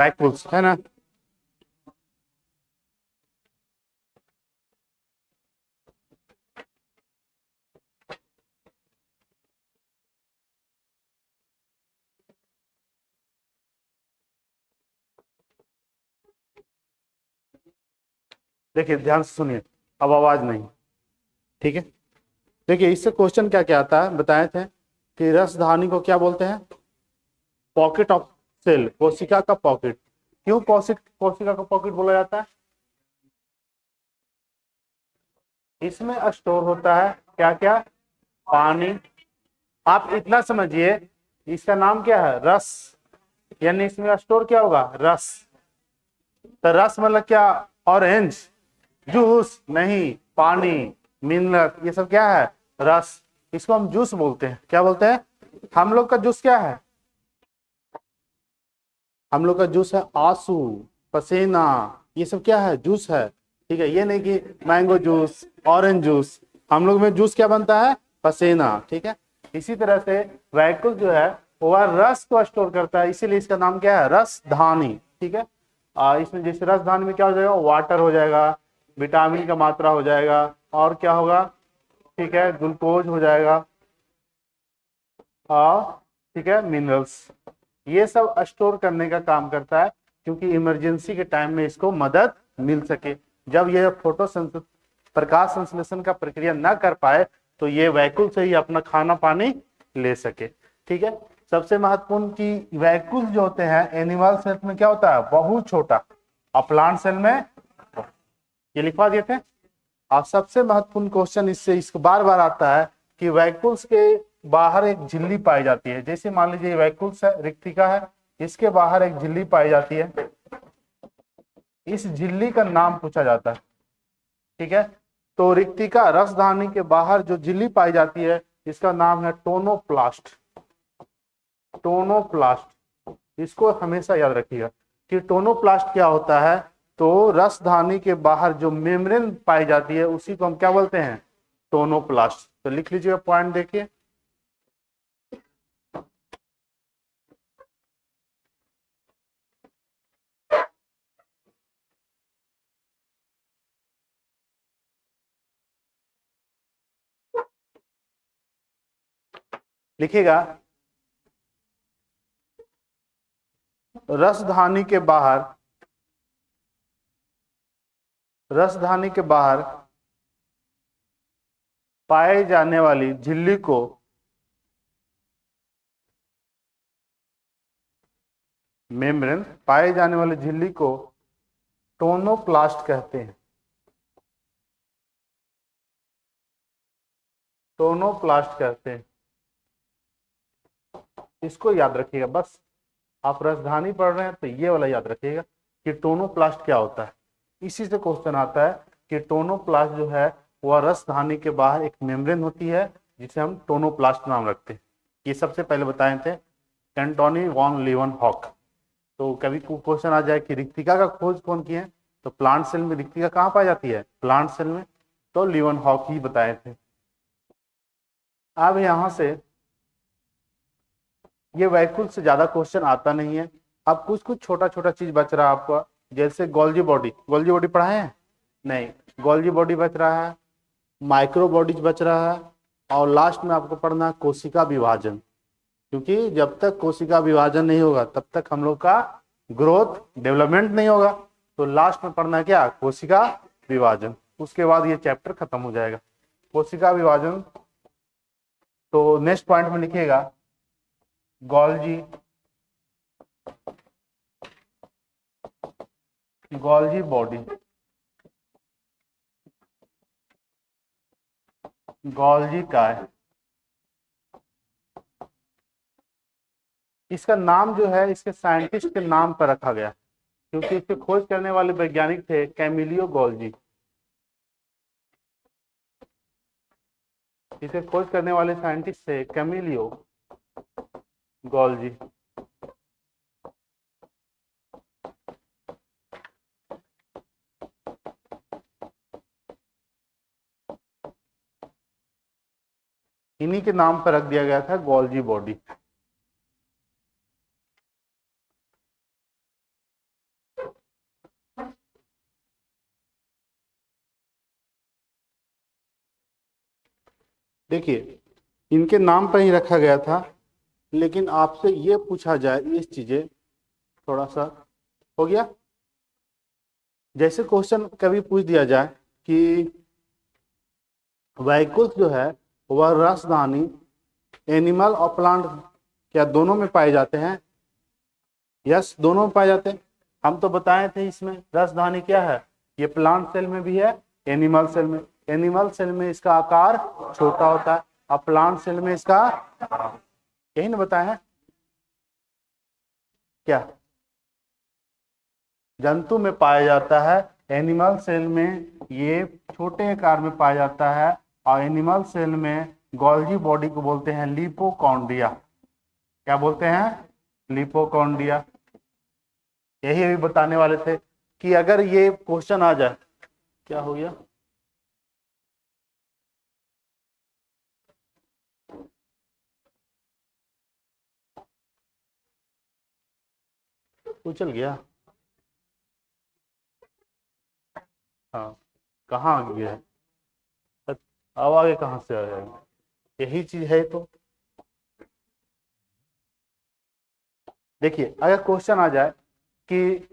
Vacuoles है ना। देखिए ध्यान से सुनिए, अब आवाज नहीं, ठीक है। देखिए इससे क्वेश्चन क्या क्या आता है, बताए थे कि रस धानी को क्या बोलते हैं, पॉकेट ऑफ सेल, कोशिका का पॉकेट। क्यों कोशिका का पॉकेट बोला जाता है? इसमें स्टोर होता है क्या क्या, पानी। आप इतना समझिए, इसका नाम क्या है, रस, यानी इसमें स्टोर क्या होगा, रस। तो रस मतलब क्या, ऑरेंज जूस नहीं, पानी, मिनरल, ये सब क्या है, रस। इसको हम जूस बोलते हैं, क्या बोलते हैं? हम लोग का जूस क्या है, हम लोग का जूस है आंसू, पसीना, ये सब क्या है, जूस है। ठीक है, ये नहीं कि मैंगो जूस, ऑरेंज जूस, हम लोग में जूस क्या बनता है, पसीना। ठीक है, इसी तरह से वैक्यूल जो है वह रस को स्टोर करता है, इसीलिए इसका नाम क्या है, रस धानी। ठीक है, इसमें जैसे रस धानी में क्या हो जाएगा, वाटर हो जाएगा, विटामिन का मात्रा हो जाएगा, और क्या होगा, ठीक है, ग्लूकोज हो जाएगा, और ठीक है, मिनरल्स, ये सब स्टोर करने का काम करता है, क्योंकि इमरजेंसी के टाइम में इसको मदद मिल सके। जब ये प्रकाश संश्लेषण का प्रक्रिया ना कर पाए तो ये वैक्यूल से ही अपना खाना पानी ले सके। ठीक है, सबसे महत्वपूर्ण कि वैक्यूल जो होते हैं एनिमल सेल में क्या होता है, बहुत छोटा, और प्लांट सेल में, ये लिखवा दिए थे। और सबसे महत्वपूर्ण क्वेश्चन इससे इसको बार बार आता है कि वैक्यूल्स के बाहर एक झिल्ली पाई जाती है। जैसे मान लीजिए वैक्यूल्स है, रिक्तिका है, इसके बाहर एक झिल्ली पाई जाती है, इस झिल्ली का नाम पूछा जाता है। ठीक है, तो रिक्तिका रसधानी के बाहर जो झिल्ली पाई जाती है इसका नाम है टोनोप्लास्ट। टोनोप्लास्ट, इसको हमेशा याद रखिएगा कि टोनोप्लास्ट क्या होता है। तो रसधानी के बाहर जो मेम्ब्रेन पाई जाती है उसी को हम क्या बोलते हैं, टोनोप्लास्ट। तो लिख लीजिएगा पॉइंट, देखिए लिखिएगा, रसधानी के बाहर, रसधानी के बाहर पाए जाने वाली झिल्ली को मेम्ब्रेन, पाए जाने वाली झिल्ली को टोनोप्लास्ट कहते हैं। टोनोप्लास्ट कहते हैं, इसको याद रखिएगा बस। आप राजधानी पढ़ रहे हैं तो ये वाला याद रखिएगा कि टोनोप्लास्ट क्या होता है। इसी से क्वेश्चन आता है कि टोनोप्लास्ट जो है वह रसधानी के बाहर एक मेम्ब्रेन होती है जिसे हम टोनोप्लास्ट नाम रखते हैं। ये सबसे पहले बताए थे एंटोनी वॉन लीवनहॉक। तो कभी क्वेश्चन आ जाए कि रिक्तिका का खोज कौन किए, तो प्लांट सेल में रिक्तिका कहाँ पाई जाती है, प्लांट सेल में, तो लीवनहॉक ही बताए थे। अब यहां से ये वैक्यूल से ज्यादा क्वेश्चन आता नहीं है। अब कुछ कुछ छोटा छोटा चीज बच रहा है आपका, जैसे गोल्जी बॉडी, गोल्जी बॉडी पढ़ाए हैं नहीं, गोल्जी बॉडी बच रहा है, माइक्रो बॉडीज बच रहा है, और लास्ट में आपको पढ़ना है कोशिका विभाजन। क्योंकि जब तक कोशिका विभाजन नहीं होगा तब तक हम लोग का ग्रोथ डेवलपमेंट नहीं होगा। तो लास्ट में पढ़ना है क्या, कोशिका विभाजन। उसके बाद ये चैप्टर खत्म हो जाएगा, कोशिका विभाजन। तो नेक्स्ट पॉइंट में लिखिएगा गोल्जी, गोल्जी बॉडी, गोल्जी काय। इसका नाम जो है इसके साइंटिस्ट के नाम पर रखा गया, क्योंकि इसके खोज करने वाले वैज्ञानिक थे कैमिलियो गोल्जी। इसे खोज करने वाले साइंटिस्ट थे कैमिलियो गोल्जी। इन्हीं के नाम पर रख दिया गया था गोल्जी बॉडी। देखिए इनके नाम पर ही रखा गया था, लेकिन आपसे ये पूछा जाए इस चीजें थोड़ा सा हो गया। जैसे क्वेश्चन कभी पूछ दिया जाए कि वेहिकल्स जो है वह रसदानी एनिमल और प्लांट क्या दोनों में पाए जाते हैं? यस, दोनों में पाए जाते हैं। हम तो बताए थे इसमें रसधानी क्या है, ये प्लांट सेल में भी है, एनिमल सेल में। एनिमल सेल में इसका आकार छोटा होता है और प्लांट सेल में इसका, यही ना बताए हैं क्या, जंतु में पाया जाता है। एनिमल सेल में ये छोटे आकार में पाया जाता है और एनिमल सेल में गोल्गी बॉडी को बोलते हैं लिपोकॉन्ड्रिया। क्या बोलते हैं? लिपोकॉन्ड्रिया। यही अभी बताने वाले थे कि अगर ये क्वेश्चन आ जाए, क्या हो गया, उछल गया, हाँ कहाँ आ गया है, अब आगे कहाँ से आ जाएगा, यही चीज है। तो देखिए अगर क्वेश्चन आ जाए कि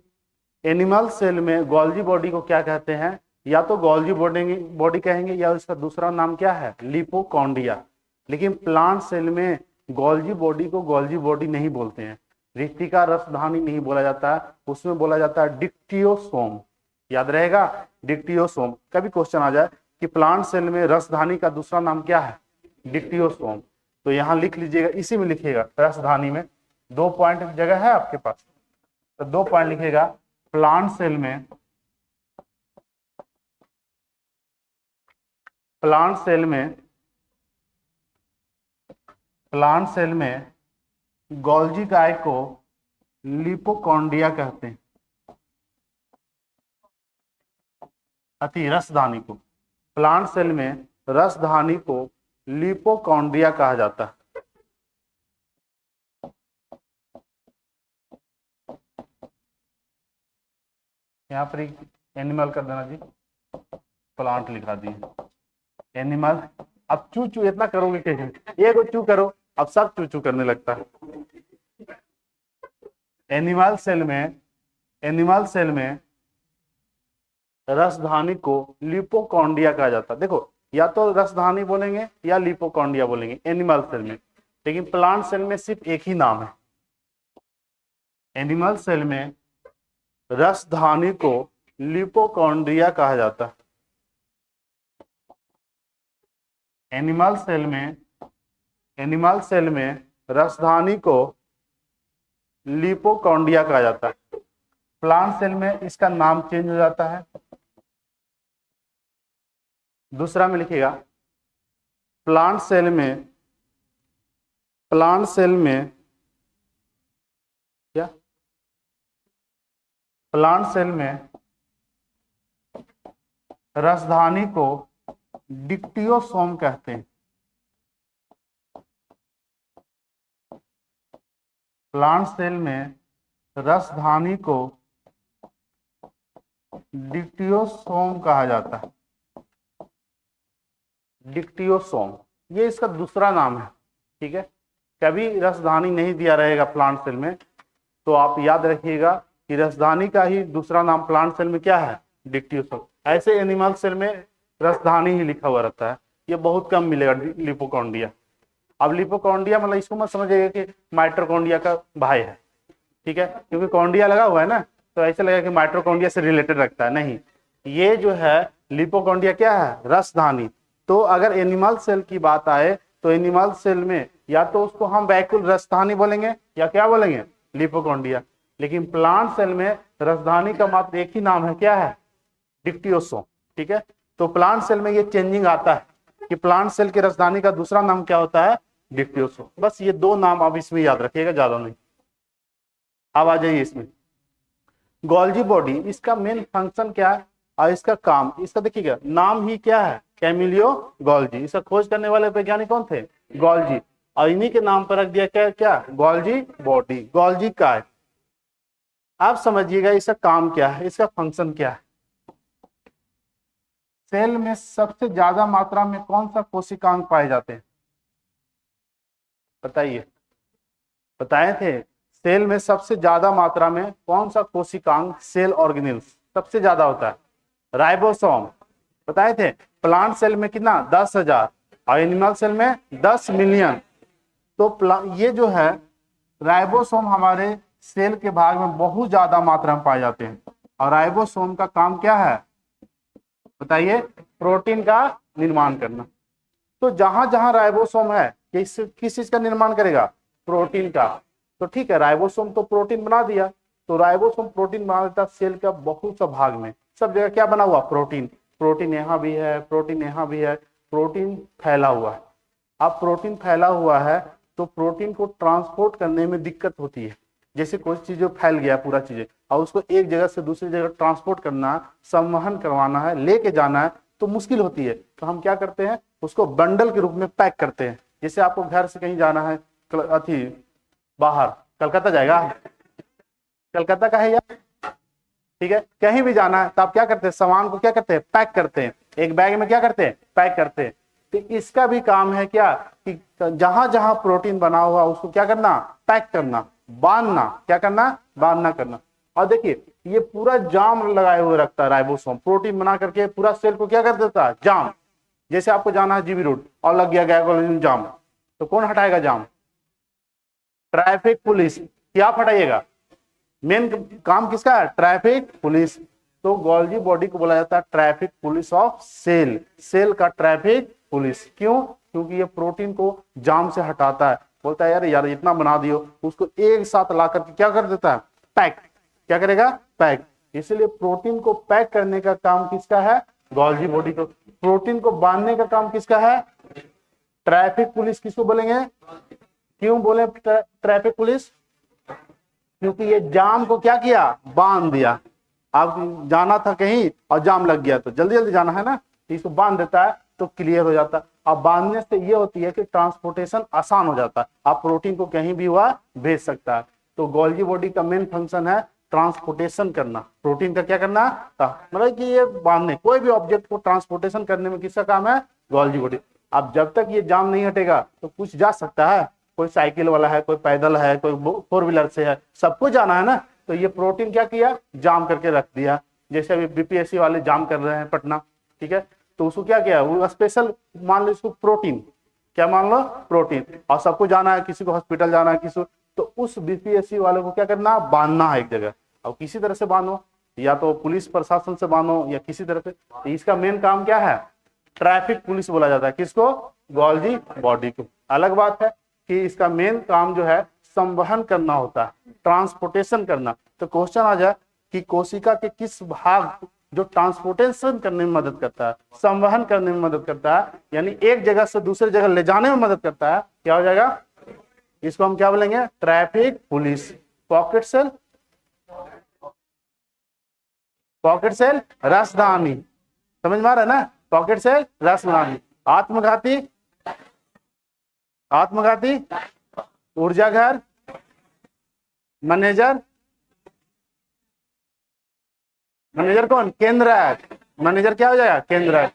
एनिमल सेल में गोल्गी बॉडी को क्या कहते हैं, या तो गोल्गी बॉडी कहेंगे या उसका दूसरा नाम क्या है, लिपोकॉन्ड्रिया। लेकिन प्लांट सेल में गोल्गी बॉडी को गोल्गी बॉडी नहीं बोलते हैं, रिक्तिका रसधानी नहीं बोला जाता है, उसमें बोला जाता है डिक्टियोसोम। याद रहेगा, डिक्टियोसोम। कभी क्वेश्चन आ जाए कि प्लांट सेल में रसधानी का दूसरा नाम क्या है, डिक्टियोसोम, तो यहां लिख लीजिएगा, इसी में लिखिएगा रसधानी में। 2 पॉइंट जगह है आपके पास, तो 2 पॉइंट लिखिएगा। प्लांट सेल में, प्लांट सेल में, प्लांट सेल में गोल्गी काय को लिपोकॉन्ड्रिया कहते हैं, अति रसधानी को। प्लांट सेल में रसधानी को लिपोकॉन्ड्रिया कहा जाता है। यहाँ पर एनिमल कर देना जी, प्लांट लिखा दिए, एनिमल। अब चू चू इतना करोगे कैसे, एक चू करो, अब सब चू चू करने लगता है। एनिमल सेल में, एनिमल सेल में रसधानी को लिपोकॉन्ड्रिया कहा जाता है। देखो या तो रसधानी बोलेंगे या लिपोकॉन्ड्रिया बोलेंगे एनिमल सेल में, लेकिन प्लांट सेल में सिर्फ एक ही नाम है। एनिमल सेल में रसधानी को लिपोकॉन्ड्रिया कहा जाता है। एनिमल सेल में, एनिमल सेल में रसधानी को लिपोकॉन्ड्रिया कहा जाता है। प्लांट सेल में इसका नाम चेंज हो जाता है। दूसरा में लिखिएगा, प्लांट सेल में, प्लांट सेल में क्या, प्लांट सेल में रसधानी को डिक्टियोसोम कहते हैं। प्लांट सेल में रसधानी को डिक्टियोसोम कहा जाता है। डिक्टियोसोम ये इसका दूसरा नाम है, ठीक है। कभी रसधानी नहीं दिया रहेगा प्लांट सेल में, तो आप याद रखिएगा कि रसधानी का ही दूसरा नाम प्लांट सेल में क्या है, डिक्टियोसोम। ऐसे एनिमल सेल में रसधानी ही लिखा हुआ रहता है, ये बहुत कम मिलेगा लिपोकॉन्ड्रिया। अब लिपोकॉन्ड्रिया मतलब इसको मत समझिएगा कि माइटोकॉन्ड्रिया का भाई है, ठीक है, क्योंकि कॉन्ड्रिया लगा हुआ है ना, तो ऐसे लगेगा कि माइटोकॉन्ड्रिया से रिलेटेड रखता है, नहीं। ये जो है लिपोकॉन्ड्रिया क्या है, रसधानी। तो अगर एनिमल सेल की बात आए तो एनिमल सेल में या तो उसको हम वैक्यूल रसधानी बोलेंगे या क्या बोलेंगे, लिपोकॉन्ड्रिया। लेकिन प्लांट सेल में रसधानी का मात्र एक ही नाम है, क्या है, डिक्टियोसोम, ठीक है। तो प्लांट सेल में ये चेंजिंग आता है कि प्लांट सेल की रसधानी का दूसरा नाम क्या होता है, डिक्टियोसोम। बस ये 2 नाम आप इसमें याद रखिएगा, ज्यादा नहीं। अब आ जाइए इसमें गोल्गी बॉडी, इसका मेन फंक्शन क्या है और इसका काम, इसका देखिएगा नाम ही क्या है, कैमिलियो गोल्गी। इसका खोज करने वाले वैज्ञानिक कौन थे, गोल्गी, और इन्हीं के नाम पर रख दिया क्या, क्या गोल्गी बॉडी, गोल्गी काय। आप समझिएगा इसका काम क्या है, इसका फंक्शन क्या है। सेल में सबसे ज्यादा मात्रा में कौन सा कोशिकांग पाए जाते हैं? बताइए, बताए थे सेल में सबसे ज्यादा मात्रा में कौन सा कोशिकांग सेल ऑर्गेनेल्स सबसे ज्यादा होता है? राइबोसोम। बताए थे प्लांट सेल में कितना 10,000 और एनिमल सेल में 10 मिलियन। तो ये जो है राइबोसोम हमारे सेल के भाग में बहुत ज्यादा मात्रा में पाए जाते हैं। और राइबोसोम का काम क्या है बताइए? प्रोटीन का निर्माण करना। तो जहां जहां राइबोसोम है किस चीज का निर्माण करेगा? प्रोटीन का। तो ठीक है, राइबोसोम तो प्रोटीन बना दिया, तो राइबोसोम प्रोटीन बना देता सेल का बहुत सा भाग में, सब जगह क्या बना हुआ? प्रोटीन। प्रोटीन यहाँ भी है, प्रोटीन यहाँ भी है, प्रोटीन फैला हुआ है। अब प्रोटीन फैला हुआ है तो प्रोटीन को ट्रांसपोर्ट करने में दिक्कत होती है। जैसे कोई चीज जो फैल गया पूरा चीजें और उसको एक जगह से दूसरी जगह ट्रांसपोर्ट करना है, संवहन करवाना है, लेके जाना है, तो मुश्किल होती है। तो हम क्या करते हैं? उसको बंडल के रूप में पैक करते हैं। जैसे आपको घर से कहीं जाना है, अथी बाहर कलकत्ता जाएगा, कलकत्ता का है यार, ठीक है, कहीं भी जाना है तो आप क्या करते हैं? सामान को क्या करते हैं? पैक करते हैं। एक बैग में क्या करते हैं? पैक करते हैं। तो इसका भी काम है क्या कि जहां जहां प्रोटीन बना हुआ उसको क्या करना? पैक करना, बांधना। क्या करना? बांधना करना। और देखिए ये पूरा जाम लगाए हुए रखता है राइबोसोम, प्रोटीन बना करके पूरा सेल को क्या कर देता है? जाम। जैसे आपको जाना है जीबी रोड और लग गया ग्लाइकोलाइसिस जाम, तो कौन हटाएगा जाम? Traffic police. क्या हटाइएगा? मेन काम किसका है? Traffic police. तो गोल्जी बॉडी को बोला जाता है traffic police of cell. Cell का ट्रैफिक पुलिस। क्यों? क्योंकि ये प्रोटीन को जाम से हटाता है। बोलता है यार यार इतना बना दियो, उसको एक साथ ला करके क्या कर देता है? पैक। क्या करेगा? पैक। इसलिए प्रोटीन को पैक करने का काम किसका है? गोल्जी बॉडी को। प्रोटीन को बांधने का काम किसका है? Traffic police. किसको बोलेंगे? क्यों बोले ट्रैफिक पुलिस? क्योंकि ये जाम को क्या किया? बांध दिया। आप जाना था कहीं और जाम लग गया तो जल्दी जल्दी जाना है ना, इसको बांध देता है तो क्लियर हो जाता है। अब बांधने से ये होती है कि ट्रांसपोर्टेशन आसान हो जाता है, आप प्रोटीन को कहीं भी हुआ भेज सकता है। तो गोल्जी बॉडी का मेन फंक्शन है ट्रांसपोर्टेशन करना, प्रोटीन का क्या करना? मतलब कि ये बांधने, कोई भी ऑब्जेक्ट को ट्रांसपोर्टेशन करने में किसका काम है? Golgi body. अब जब तक ये जाम नहीं हटेगा तो कुछ जा सकता है? कोई साइकिल वाला है, कोई पैदल है, कोई 4 व्हीलर से है, सबको जाना है ना। तो ये प्रोटीन क्या किया? जाम करके रख दिया। जैसे अभी बीपीएससी वाले जाम कर रहे हैं पटना, ठीक है, तो उसको क्या किया? वो स्पेशल मान लो इसको प्रोटीन, क्या मान लो? प्रोटीन। और सबको जाना है, किसी को हॉस्पिटल जाना है, किसी, तो उस बीपीएससी वाले को क्या करना? बांधना है एक जगह। और किसी तरह से बांधो, या तो पुलिस प्रशासन से बांधो या किसी तरह से। तो इसका मेन काम क्या है? ट्रैफिक पुलिस बोला जाता है। किसको? गोल्जी बॉडी को। अलग बात है कि इसका मेन काम जो है संवहन करना होता है, ट्रांसपोर्टेशन करना। तो क्वेश्चन आ जाए कि कोशिका के किस भाग जो ट्रांसपोर्टेशन करने में मदद करता है, संवहन करने में मदद करता है, यानी एक जगह से दूसरी जगह ले जाने में मदद करता है, क्या हो जाएगा? इसको हम क्या बोलेंगे? Traffic police. Pocket cell, pocket cell रसदानी, समझ में आ रहा है ना? पॉकेट सेल रसदानी। आत्मघाती, आत्मघाती ऊर्जा घर, मैनेजर, मैनेजर कौन? केंद्रक। मैनेजर क्या हो जाएगा? केंद्रक।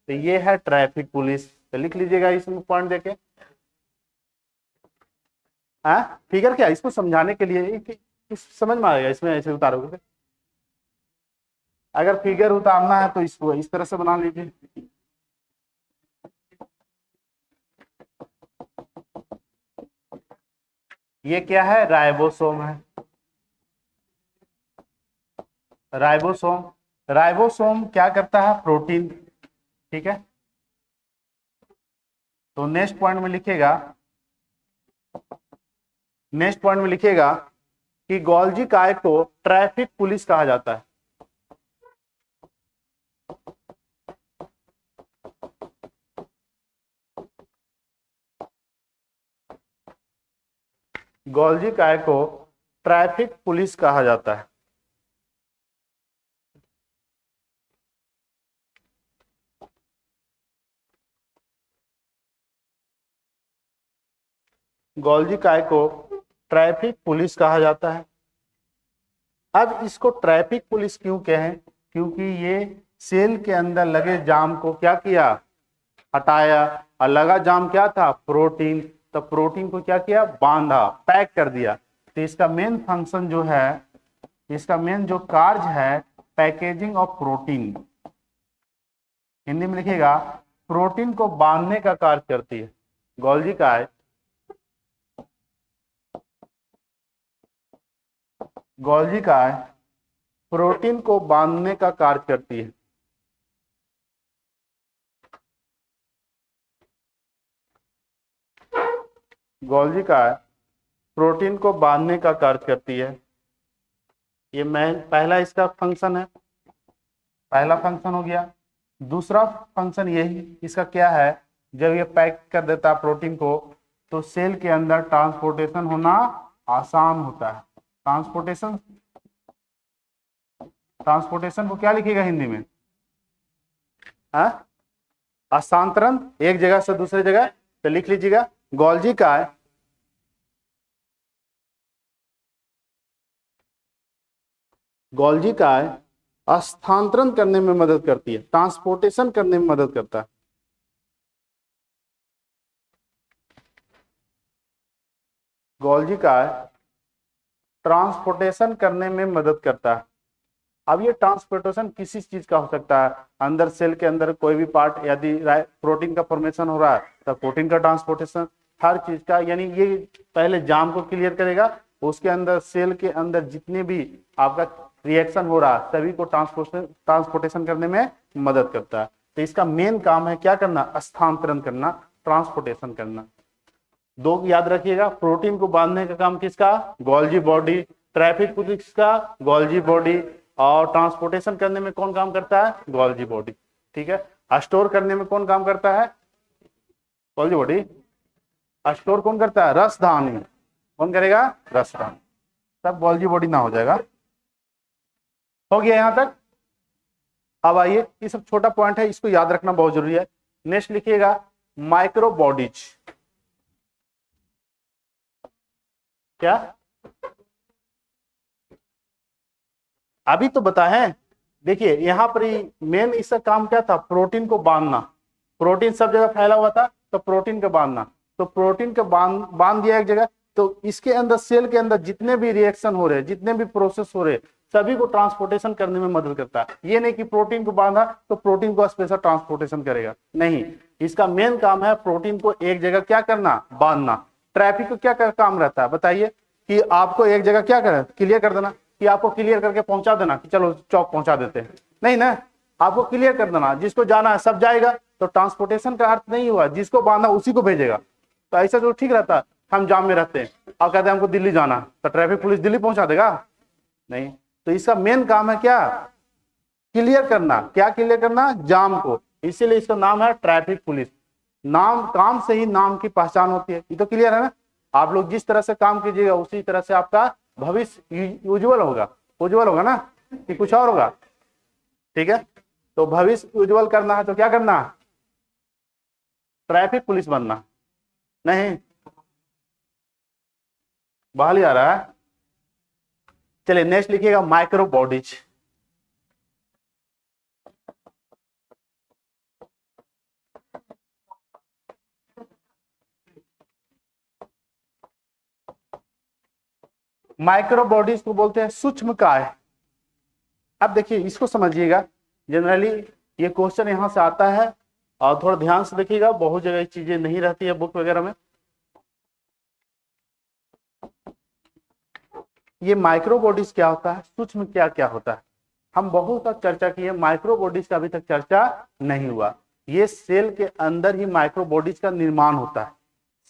तो ये है ट्रैफिक पुलिस। तो लिख लीजिएगा इसमें पॉइंट देके। हाँ, फिगर क्या? इसको समझाने के लिए समझ में आएगा, इसमें ऐसे उतारोगे। अगर फिगर उतारना है तो इसको इस तरह से बना लीजिए। ये क्या है? राइबोसोम है। राइबोसोम, राइबोसोम क्या करता है? प्रोटीन, ठीक है। तो नेक्स्ट पॉइंट में लिखिएगा, नेक्स्ट पॉइंट में लिखिएगा कि गोल्जी काय को ट्रैफिक पुलिस कहा जाता है। गोल्जी काय को ट्रैफिक पुलिस कहा जाता है। गोल्जी काय को ट्रैफिक पुलिस कहा जाता है। अब इसको ट्रैफिक पुलिस क्यों कहें? क्योंकि ये सेल के अंदर लगे जाम को क्या किया, हटाया, और लगा जाम क्या था, प्रोटीन, तो प्रोटीन को क्या किया, बांधा, पैक कर दिया। तो इसका मेन फंक्शन जो है, इसका मेन जो कार्य है, पैकेजिंग ऑफ प्रोटीन, हिंदी में लिखिएगा प्रोटीन को बांधने का कार्य करती है। गोल्जी का है, गोल्जी का है, प्रोटीन को बांधने का कार्य करती है। गोल्जी का है, प्रोटीन को बांधने का कार्य करती है। ये मैं पहला इसका फंक्शन है, पहला फंक्शन हो गया। दूसरा फंक्शन यही इसका क्या है, जब ये पैक कर देता है प्रोटीन को, तो सेल के अंदर ट्रांसपोर्टेशन होना आसान होता है। ट्रांसपोर्टेशन, ट्रांसपोर्टेशन को क्या लिखेगा हिंदी में, हस्तांतरण, एक जगह से दूसरे जगह, तो लिख लीजिएगा गोल्जी का है, गोल्जी का है स्थानांतरण करने में मदद करती है, ट्रांसपोर्टेशन करने में मदद करता है। गोल्जी का है ट्रांसपोर्टेशन करने में मदद करता है। अब ये ट्रांसपोर्टेशन किसी चीज का हो सकता है, अंदर सेल के अंदर कोई भी पार्ट, यदि प्रोटीन का फॉर्मेशन हो रहा है तो प्रोटीन का ट्रांसपोर्टेशन, हर चीज का, यानी ये पहले जाम को क्लियर करेगा, उसके अंदर सेल के अंदर जितने भी आपका रिएक्शन हो रहा है सभी को ट्रांसपोर्टेशन करने में मदद करता है। तो इसका मेन काम है क्या करना, स्थानांतरण करना, ट्रांसपोर्टेशन करना। दो याद रखिएगा, प्रोटीन को बांधने का काम किसका, गोल्जी बॉडी, ट्रैफिक पुलिस का गोल्जी बॉडी, और ट्रांसपोर्टेशन करने में कौन काम करता है, गोल्जी बॉडी। ठीक है, स्टोर करने में कौन काम करता है, गोल्जी बॉडी। स्टोर कौन करता है, रसधानी, कौन करेगा, रसधानी। सब गोल्जी बॉडी ना हो जाएगा। हो गया यहां तक। अब आइए, ये सब छोटा पॉइंट है, इसको याद रखना बहुत जरूरी है। नेक्स्ट लिखिएगा माइक्रो बॉडीज। क्या अभी तो बताए, देखिए यहां पर मेन इसका काम क्या था, प्रोटीन को बांधना। प्रोटीन सब जगह फैला हुआ था, तो प्रोटीन को बांधना, तो प्रोटीन को बांध दिया एक जगह, तो इसके अंदर सेल के अंदर जितने भी रिएक्शन हो रहे, जितने भी प्रोसेस हो रहे, सभी को ट्रांसपोर्टेशन करने में मदद करता है। ये नहीं कि प्रोटीन को बांधा तो प्रोटीन को स्पेशल ट्रांसपोर्टेशन करेगा, नहीं, इसका मेन काम है प्रोटीन को एक जगह क्या करना, बांधना। ट्रैफिक को क्या काम रहता है बताइए, कि आपको एक जगह क्या कर क्लियर कर देना, कि आपको क्लियर करके पहुंचा देना, कि चलो चौक पहुंचा देते हैं, नहीं ना, आपको क्लियर कर देना, जिसको जाना है सब जाएगा। तो ट्रांसपोर्टेशन का अर्थ नहीं हुआ जिसको बांधा उसी को भेजेगा। तो ऐसा तो ठीक रहता है, हम जाम में रहते हैं और कहते हैं हमको दिल्ली जाना, तो ट्रैफिक पुलिस दिल्ली पहुंचा देगा, नहीं। तो इसका मेन काम है क्या, क्लियर करना। क्या क्लियर करना, जाम को, इसीलिए इसका नाम है ट्रैफिक पुलिस। नाम, काम से ही नाम की पहचान होती है, ये तो क्लियर है ना। आप लोग जिस तरह से काम कीजिएगा उसी तरह से आपका भविष्य उज्जवल होगा। उज्जवल होगा ना, कि कुछ और होगा, ठीक है। तो भविष्य उज्जवल करना है तो क्या करना, ट्रैफिक पुलिस बनना, नहीं बहाल ही आ रहा है। चलिए नेक्स्ट लिखिएगा माइक्रो बॉडीज। माइक्रो बॉडीज को बोलते हैं सूक्ष्म काय। अब देखिए इसको समझिएगा, जनरली ये क्वेश्चन यहां से आता है, और थोड़ा ध्यान से देखिएगा, बहुत जगह चीजें नहीं रहती है बुक वगैरह में। ये माइक्रो बॉडीज क्या होता है, सूक्ष्म क्या क्या होता है, हम बहुत तक चर्चा किए, माइक्रो बॉडीज का अभी तक चर्चा नहीं हुआ। ये सेल के अंदर ही माइक्रो बॉडीज का निर्माण होता है।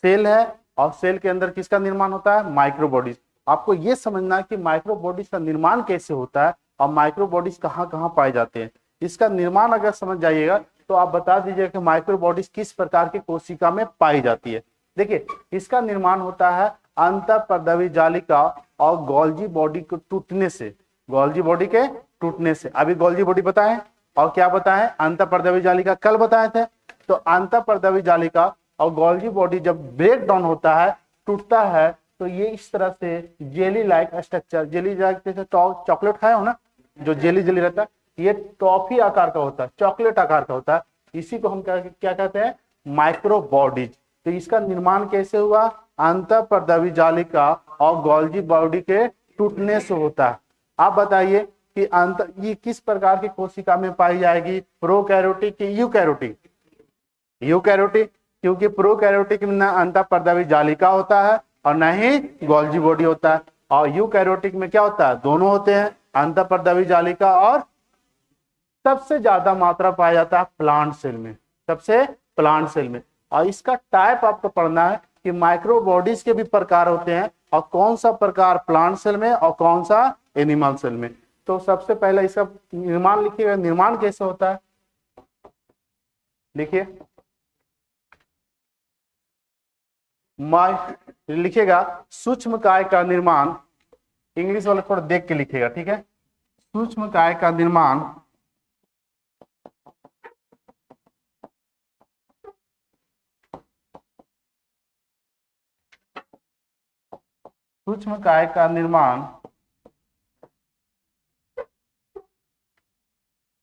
सेल है और सेल के अंदर किसका निर्माण होता है, माइक्रो बॉडीज। आपको ये समझना है कि माइक्रो बॉडीज का निर्माण कैसे होता है और माइक्रो बॉडीज कहाँ कहाँ पाए जाते हैं। इसका निर्माण अगर समझ जाइएगा तो आप बता दीजिएगा कि माइक्रो बॉडीज किस प्रकार की कोशिका में पाई जाती है। देखिए इसका निर्माण होता है अंतःपरदवी जालिका और गोल्जी बॉडी को टूटने से, गोल्जी बॉडी के टूटने से। अभी गोल्जी बॉडी बताएं और क्या बताएं, अंतःपरदवी जालिका कल बताए थे। तो अंतःपरदवी जालिका और गोल्जी बॉडी जब ब्रेक डाउन होता है, टूटता है, तो ये इस तरह से jelly like structure, jelly like जैसे चॉकलेट खाए हो ना, जो जेली जेली रहता है, ये टॉफी आकार का होता है, चॉकलेट आकार का होता है, इसी को हम क्या कहते हैं, माइक्रो बॉडीज। तो इसका निर्माण कैसे हुआ, अंतःपर्दवी जालिका और गोल्जी बॉडी के टूटने से होता है। आप बताइए कि ये किस प्रकार की कोशिका में पाई जाएगी, प्रोकैरियोटिक की यूकैरियोटिक? यूकैरियोटिक, क्योंकि प्रोकैरियोटिक में न अंतःपर्दवी जालिका होता है और न ही गोल्जी बॉडी होता है, और यूकैरियोटिक में क्या होता है, दोनों होते हैं, अंतःपर्दवी जालिका और सबसे ज्यादा मात्रा पाया जाता है प्लांट सेल में, सबसे प्लांट सेल में। और इसका टाइप आपको पढ़ना है कि माइक्रो बॉडीज के भी प्रकार होते हैं, और कौन सा प्रकार प्लांट सेल में और कौन सा एनिमल सेल में। तो सबसे पहले इसका निर्माण लिखिएगा, निर्माण कैसे होता है, देखिए लिखिएगा सूक्ष्म काय का निर्माण, इंग्लिश वाले थोड़ा देख के लिखिएगा, ठीक है। सूक्ष्म काय का निर्माण सूक्ष्म काय का निर्माण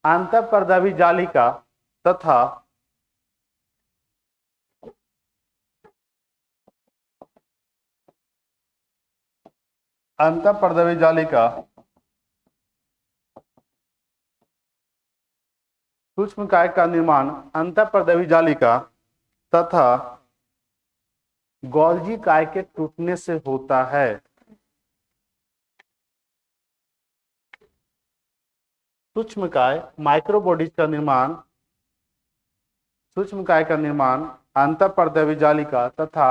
अंतःपर्दवी जालिका तथा अंतःपर्दवी जालिका सूक्ष्म काय का निर्माण अंतःपर्दवी जालिका तथा गोल्जी काय के टूटने से होता है। सूक्ष्म काय माइक्रो बॉडीज का निर्माण, सूक्ष्म काय का निर्माण अंतःपर्दवी जालिका तथा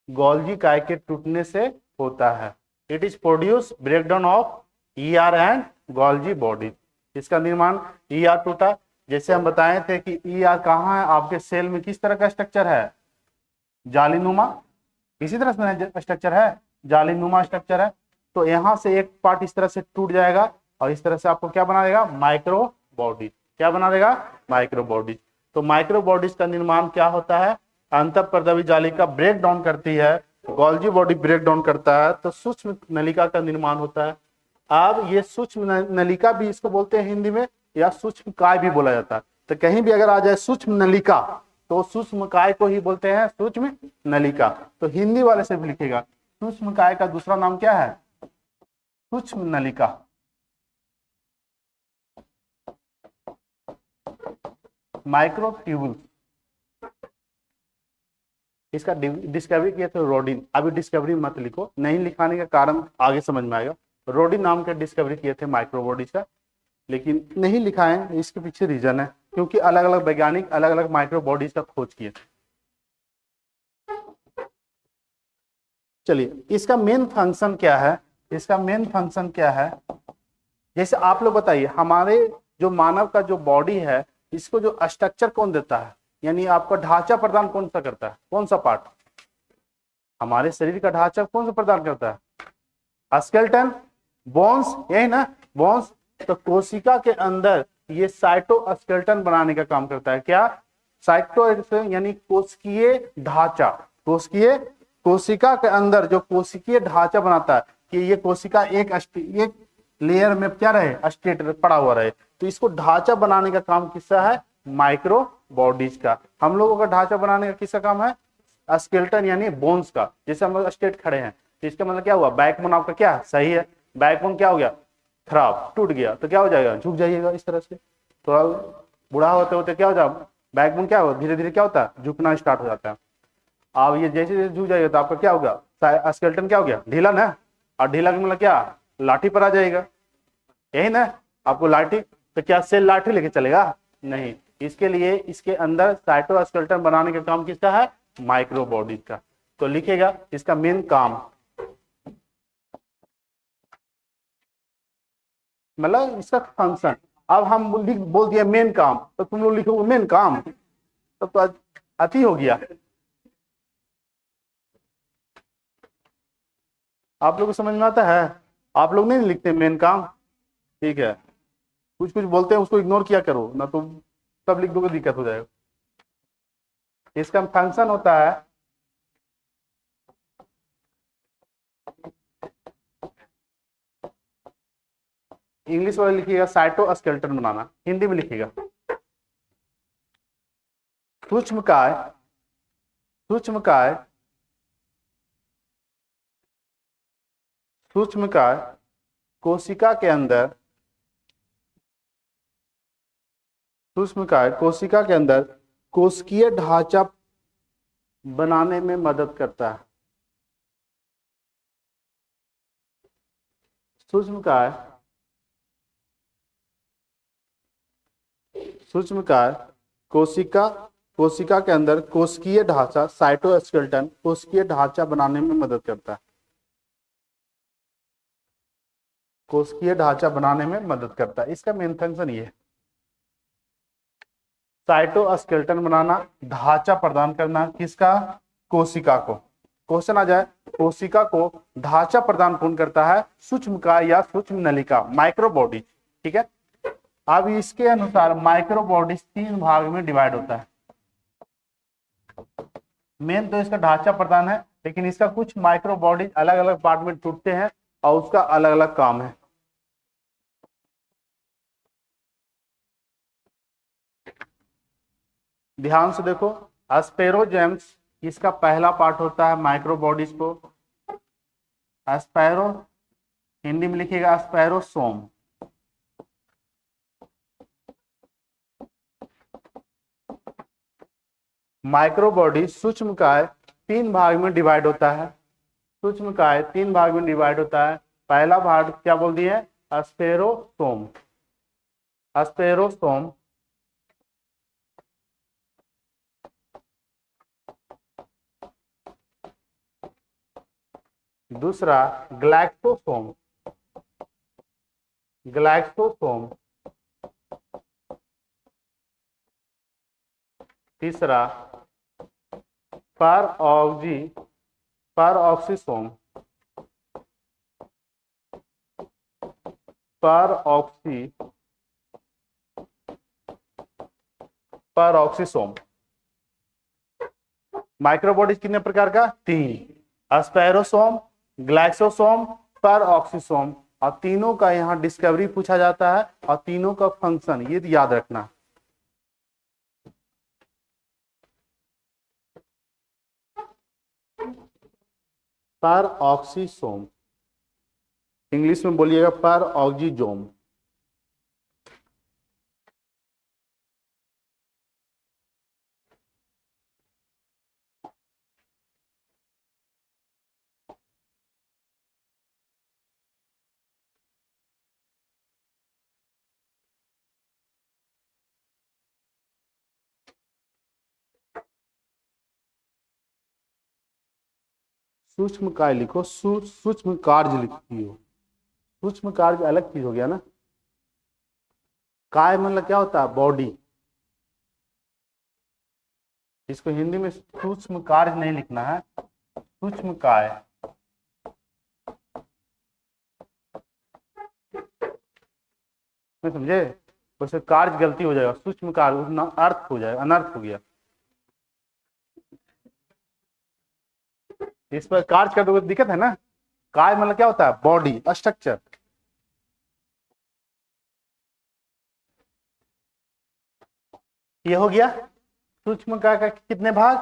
गोल्जी काय के टूटने से होता है। It is produce breakdown of ER and Golgi body. इसका निर्माण ईआर टूटा, जैसे हम बताए थे कि ईआर कहाँ है आपके सेल में, किस तरह का स्ट्रक्चर है, जालीनुमा, इसी तरह से स्ट्रक्चर है, जालीनुमा स्ट्रक्चर है। तो यहाँ से एक पार्ट इस तरह से टूट जाएगा और इस तरह से आपको क्या बना देगा, माइक्रो बॉडी, क्या बना देगा, माइक्रो बॉडी। तो माइक्रो बॉडीज का निर्माण क्या होता है, अंतःपर्दवी जालिका ब्रेक डाउन करती है, गोल्जी बॉडी ब्रेक डाउन करता है, तो सूक्ष्म नलिका का निर्माण होता है। अब ये सूक्ष्म नलिका भी इसको बोलते हैं हिंदी में, या सूक्ष्म काय भी बोला जाता है। तो कहीं भी अगर आ जाए सूक्ष्म नलिका तो सूक्ष्म काय को ही बोलते हैं सूक्ष्म नलिका। तो हिंदी वाले से भी लिखेगा, सूक्ष्म काय का दूसरा नाम क्या है, सूक्ष्म नलिका। माइक्रोट्यूबुल, इसका डिस्कवरी किए थे रोडिन। अभी डिस्कवरी मत लिखो, नहीं लिखाने का कारण आगे समझ में आएगा। रोडिन नाम के डिस्कवरी किए थे माइक्रोबॉडीज का, लेकिन नहीं लिखा है, इसके पीछे रीजन है, क्योंकि अलग अलग वैज्ञानिक अलग अलग माइक्रोबॉडीज का खोज किए। चलिए, इसका मेन फंक्शन क्या है, इसका मेन फंक्शन क्या है, जैसे आप लोग बताइए, हमारे जो मानव का जो बॉडी है, इसको जो स्ट्रक्चर कौन देता है, यानी आपका ढांचा प्रदान कौन सा करता है, कौन सा पार्ट, हमारे शरीर का ढांचा कौन सा प्रदान करता है, स्केलेटन, बोन्स, यही ना, बोन्स। तो कोशिका के अंदर ये साइटोस्केलेटन बनाने का काम करता है, क्या, साइटो यानी कोशिकीय ढांचा, कोशिकीय, कोशिका के अंदर जो कोशिकीय ढांचा बनाता है कि ये कोशिका एक लेयर में क्या रहे, स्टेट पड़ा हुआ रहे, तो इसको ढांचा बनाने का काम किसका है, माइक्रो बॉडीज का। हम लोगों का ढांचा बनाने का किसका काम है, स्केलेटन यानी बोन्स का। जैसे हम लोग स्टेट खड़े हैं तो इसका मतलब क्या हुआ, बैकबोन आपका क्या सही है, बैकबोन क्या हो गया, खराब, टूट गया, तो क्या हो जाएगा, झुक जाइएगा इस तरह से। थोड़ा बूढ़ा होते होते क्या हो जाए, बैकबोन क्या होगा, धीरे धीरे क्या होता है, झुकना स्टार्ट हो जाता है। अब ये जैसे जैसे झुक जाएगा तो आपका क्या होगा, स्केलेटन क्या हो गया, ढीला ना, और ढीला का मतलब क्या, लाठी पर आ जाएगा, यही ना, आपको लाठी, तो क्या सेल लाठी लेके चलेगा, नहीं, इसके लिए इसके अंदर साइटोस्केलेटन बनाने का काम किसका है, माइक्रो बॉडीज का। तो लिखेगा इसका मेन काम, मतलब इसका फंक्शन। अब हम बोल दिया मेन काम, तो तुम लोग लिखो मेन काम, तब तो अति हो गया। आप लोग को समझ में आता है, आप लोग नहीं लिखते मेन काम, ठीक है, कुछ कुछ बोलते हैं उसको इग्नोर किया करो ना, तो तब लिख दोगे दिक्कत हो जाएगा। इसका फंक्शन होता है इंग्लिश वाले लिखिएगा साइटोस्केलेटन बनाना, हिंदी में लिखिएगा सूक्ष्मकाय, सूक्ष्मकाय, सूक्ष्मकाय कोशिका के अंदर, सूक्ष्मकाय कोशिका के अंदर कोशिकीय ढांचा बनाने में मदद करता है। सूक्ष्मकाय, सूक्ष्मकाय कोशिका के अंदर कोशिकीय ढांचा, साइटोस्केलेटन कोशिकीय ढांचा बनाने में मदद करता है, कोशिकीय ढांचा बनाने में मदद करता है। इसका मेन फंक्शन ये है, साइटोस्केलेटन बनाना, ढांचा प्रदान करना, किसका? कोशिका को। क्वेश्चन आ जाए, कोशिका को ढांचा प्रदान कौन करता है? सूक्ष्मकाय या सूक्ष्म नलिका, माइक्रोबॉडी। ठीक है, अब इसके अनुसार माइक्रोबॉडी 3 भाग में डिवाइड होता है। मेन तो इसका ढांचा प्रदान है, लेकिन इसका कुछ माइक्रोबॉडी अलग अलग पार्ट में टूटते हैं और उसका अलग अलग काम है। ध्यान से देखो, एस्पेरोजेम्स इसका पहला पार्ट होता है माइक्रोबॉडीज को। एस्पेरो, हिंदी में लिखिएगा एस्पेरोसोम। माइक्रोबॉडी सूक्ष्मकाय 3 भाग में डिवाइड होता है। सूक्ष्मकाय 3 भाग में डिवाइड होता है। पहला भाग क्या बोल दिए? एस्पेरोसोम। एस्पेरोसोम, दूसरा ग्लाइकोसोम, ग्लाइकोसोम, तीसरा परऑक्सीसोम, परऑक्सीसोम। माइक्रोबॉडीज कितने प्रकार का? 3, एस्पेरोसोम, ग्लाइकोसोम, परऑक्सीसोम। और तीनों का यहाँ डिस्कवरी पूछा जाता है और तीनों का फंक्शन ये याद रखना। परऑक्सीसोम, इंग्लिश में बोलिएगा परऑक्सीजोम। सूक्ष्म काय लिखो, सूक्ष्म कार्य लिखियो। सूक्ष्म कार्य अलग चीज हो गया ना। काय मतलब क्या होता है? बॉडी। इसको हिंदी में सूक्ष्म कार्य नहीं लिखना है, सूक्ष्म काय। समझे? वैसे कार्य गलती हो जाएगा, सूक्ष्म कार्य अर्थ हो जाएगा, अनर्थ हो गया। इस पर कार्य का तो दिक्कत है ना। काय मतलब क्या होता है? Body, structure. ये हो गया सूक्ष्म काय का कितने भाग?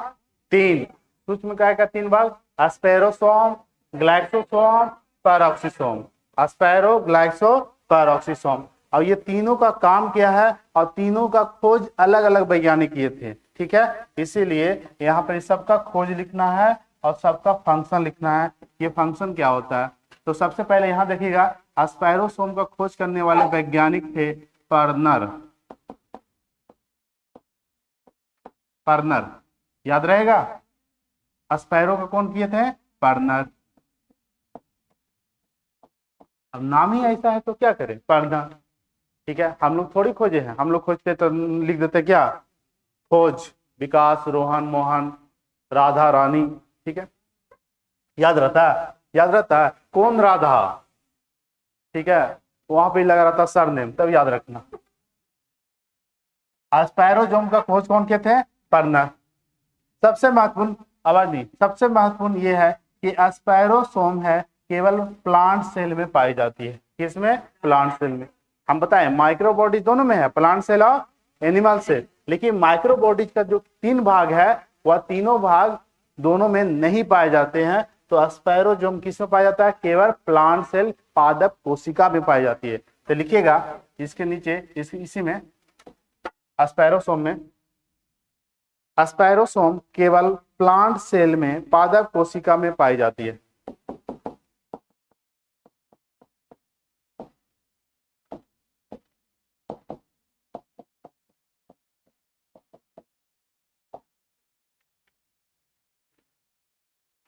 3। सूक्ष्म काय का 3 भाग, spherosome, glycosome, peroxisome. Sphero, glyco, peroxisome. और ये तीनों का काम क्या है? और तीनों का खोज अलग अलग वैज्ञानिक किए थे। ठीक है, इसीलिए यहाँ पर सबका खोज लिखना है और सबका फंक्शन लिखना है। ये फंक्शन क्या होता है? तो सबसे पहले यहाँ देखिएगा, एस्पेरोसोम का खोज करने वाले वैज्ञानिक थे पर्नर। पर्नर याद रहेगा। एस्पेरो का कौन किए थे? पर्नर। अब नाम ही ऐसा है तो क्या करें? पर्नर। ठीक है, हम लोग थोड़ी खोजे हैं, हम लोग खोजते तो लिख देते क्या? खोज विकास, रोहन, मोहन, राधा, रानी। ठीक है, याद रहता है? याद रहता है कौन? राधा। ठीक है, वहां पे लगा रहता सरनेम, तब याद रखना। एस्पेरोसोम का खोज कौन किए थे? पर्नर। सबसे महत्वपूर्ण, आवाज नहीं, सबसे महत्वपूर्ण ये है कि एस्पेरोसोम है केवल प्लांट सेल में पाई जाती है। किसमें? प्लांट सेल में। हम बताएं माइक्रो बॉडी दोनों में है, प्लांट सेल और एनिमल सेल, लेकिन माइक्रो बॉडीज का जो 3 भाग है वह तीनों भाग दोनों में नहीं पाए जाते हैं। तो स्पायरोजोम किस में पाया जाता है? केवल प्लांट सेल पादप कोशिका में पाई जाती है। तो लिखिएगा इसके नीचे इसी में स्पायरोसोम में, स्पायरोसोम केवल प्लांट सेल में पादप कोशिका में पाई जाती है।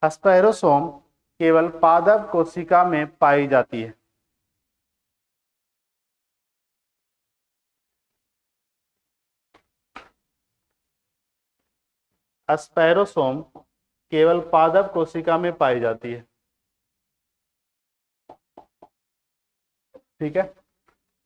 स्पायरोसोम केवल पादप कोशिका में पाई जाती है। स्पायरोसोम केवल पादप कोशिका में पाई जाती है। ठीक है,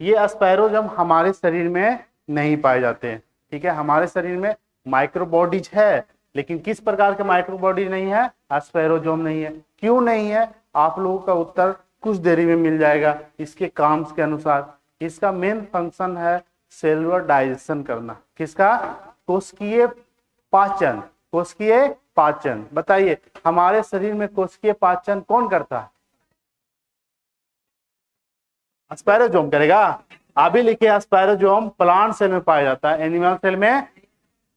ये स्पायरोजोम हमारे शरीर में नहीं पाए जाते हैं। ठीक है, हमारे शरीर में माइक्रोबॉडीज है, लेकिन किस प्रकार के माइक्रोबॉडीज नहीं है? स्पायरोजोम नहीं है। क्यों नहीं है? आप लोगों का उत्तर कुछ देरी में मिल जाएगा इसके काम के अनुसार। इसका मेन फंक्शन है सेलुलर डाइजेशन करना। किसका? कोशिकीय पाचन। कोशिकीय पाचन। बताइए हमारे शरीर में कोशिकीय पाचन कौन करता है? स्पायरोजोम करेगा। अभी लिखिए स्पायरोजोम प्लांट सेल में पाया जाता है, एनिमल सेल में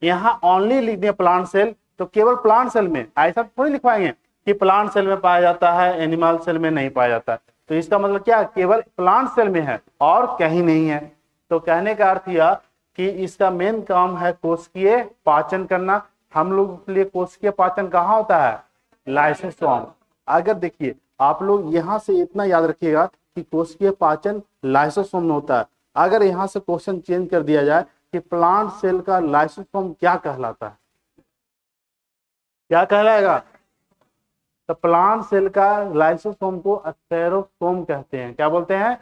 यहाँ ओनली लिख दिया प्लांट सेल, तो केवल प्लांट सेल में, ऐसा थोड़ी लिखवाएंगे कि प्लांट सेल में पाया जाता है एनिमल सेल में नहीं पाया जाता है। तो इसका मतलब क्या? केवल प्लांट सेल में है और कहीं नहीं है। तो कहने का अर्थ यह कि इसका मेन काम है कोशिकीय पाचन करना। हम लोग के लिए कोशिकीय पाचन कहाँ होता है? लाइसोसोम। अगर देखिए आप लोग यहाँ से इतना याद रखिएगा कि कोशिकीय पाचन लाइसोसोम में होता है। अगर यहाँ से क्वेश्चन चेंज कर दिया जाए कि प्लांट सेल का लाइसोसोम क्या कहलाता है, क्या कहलाएगा? तो प्लांट सेल का लाइसोसोम को स्पायरोसोम कहते हैं। क्या बोलते हैं?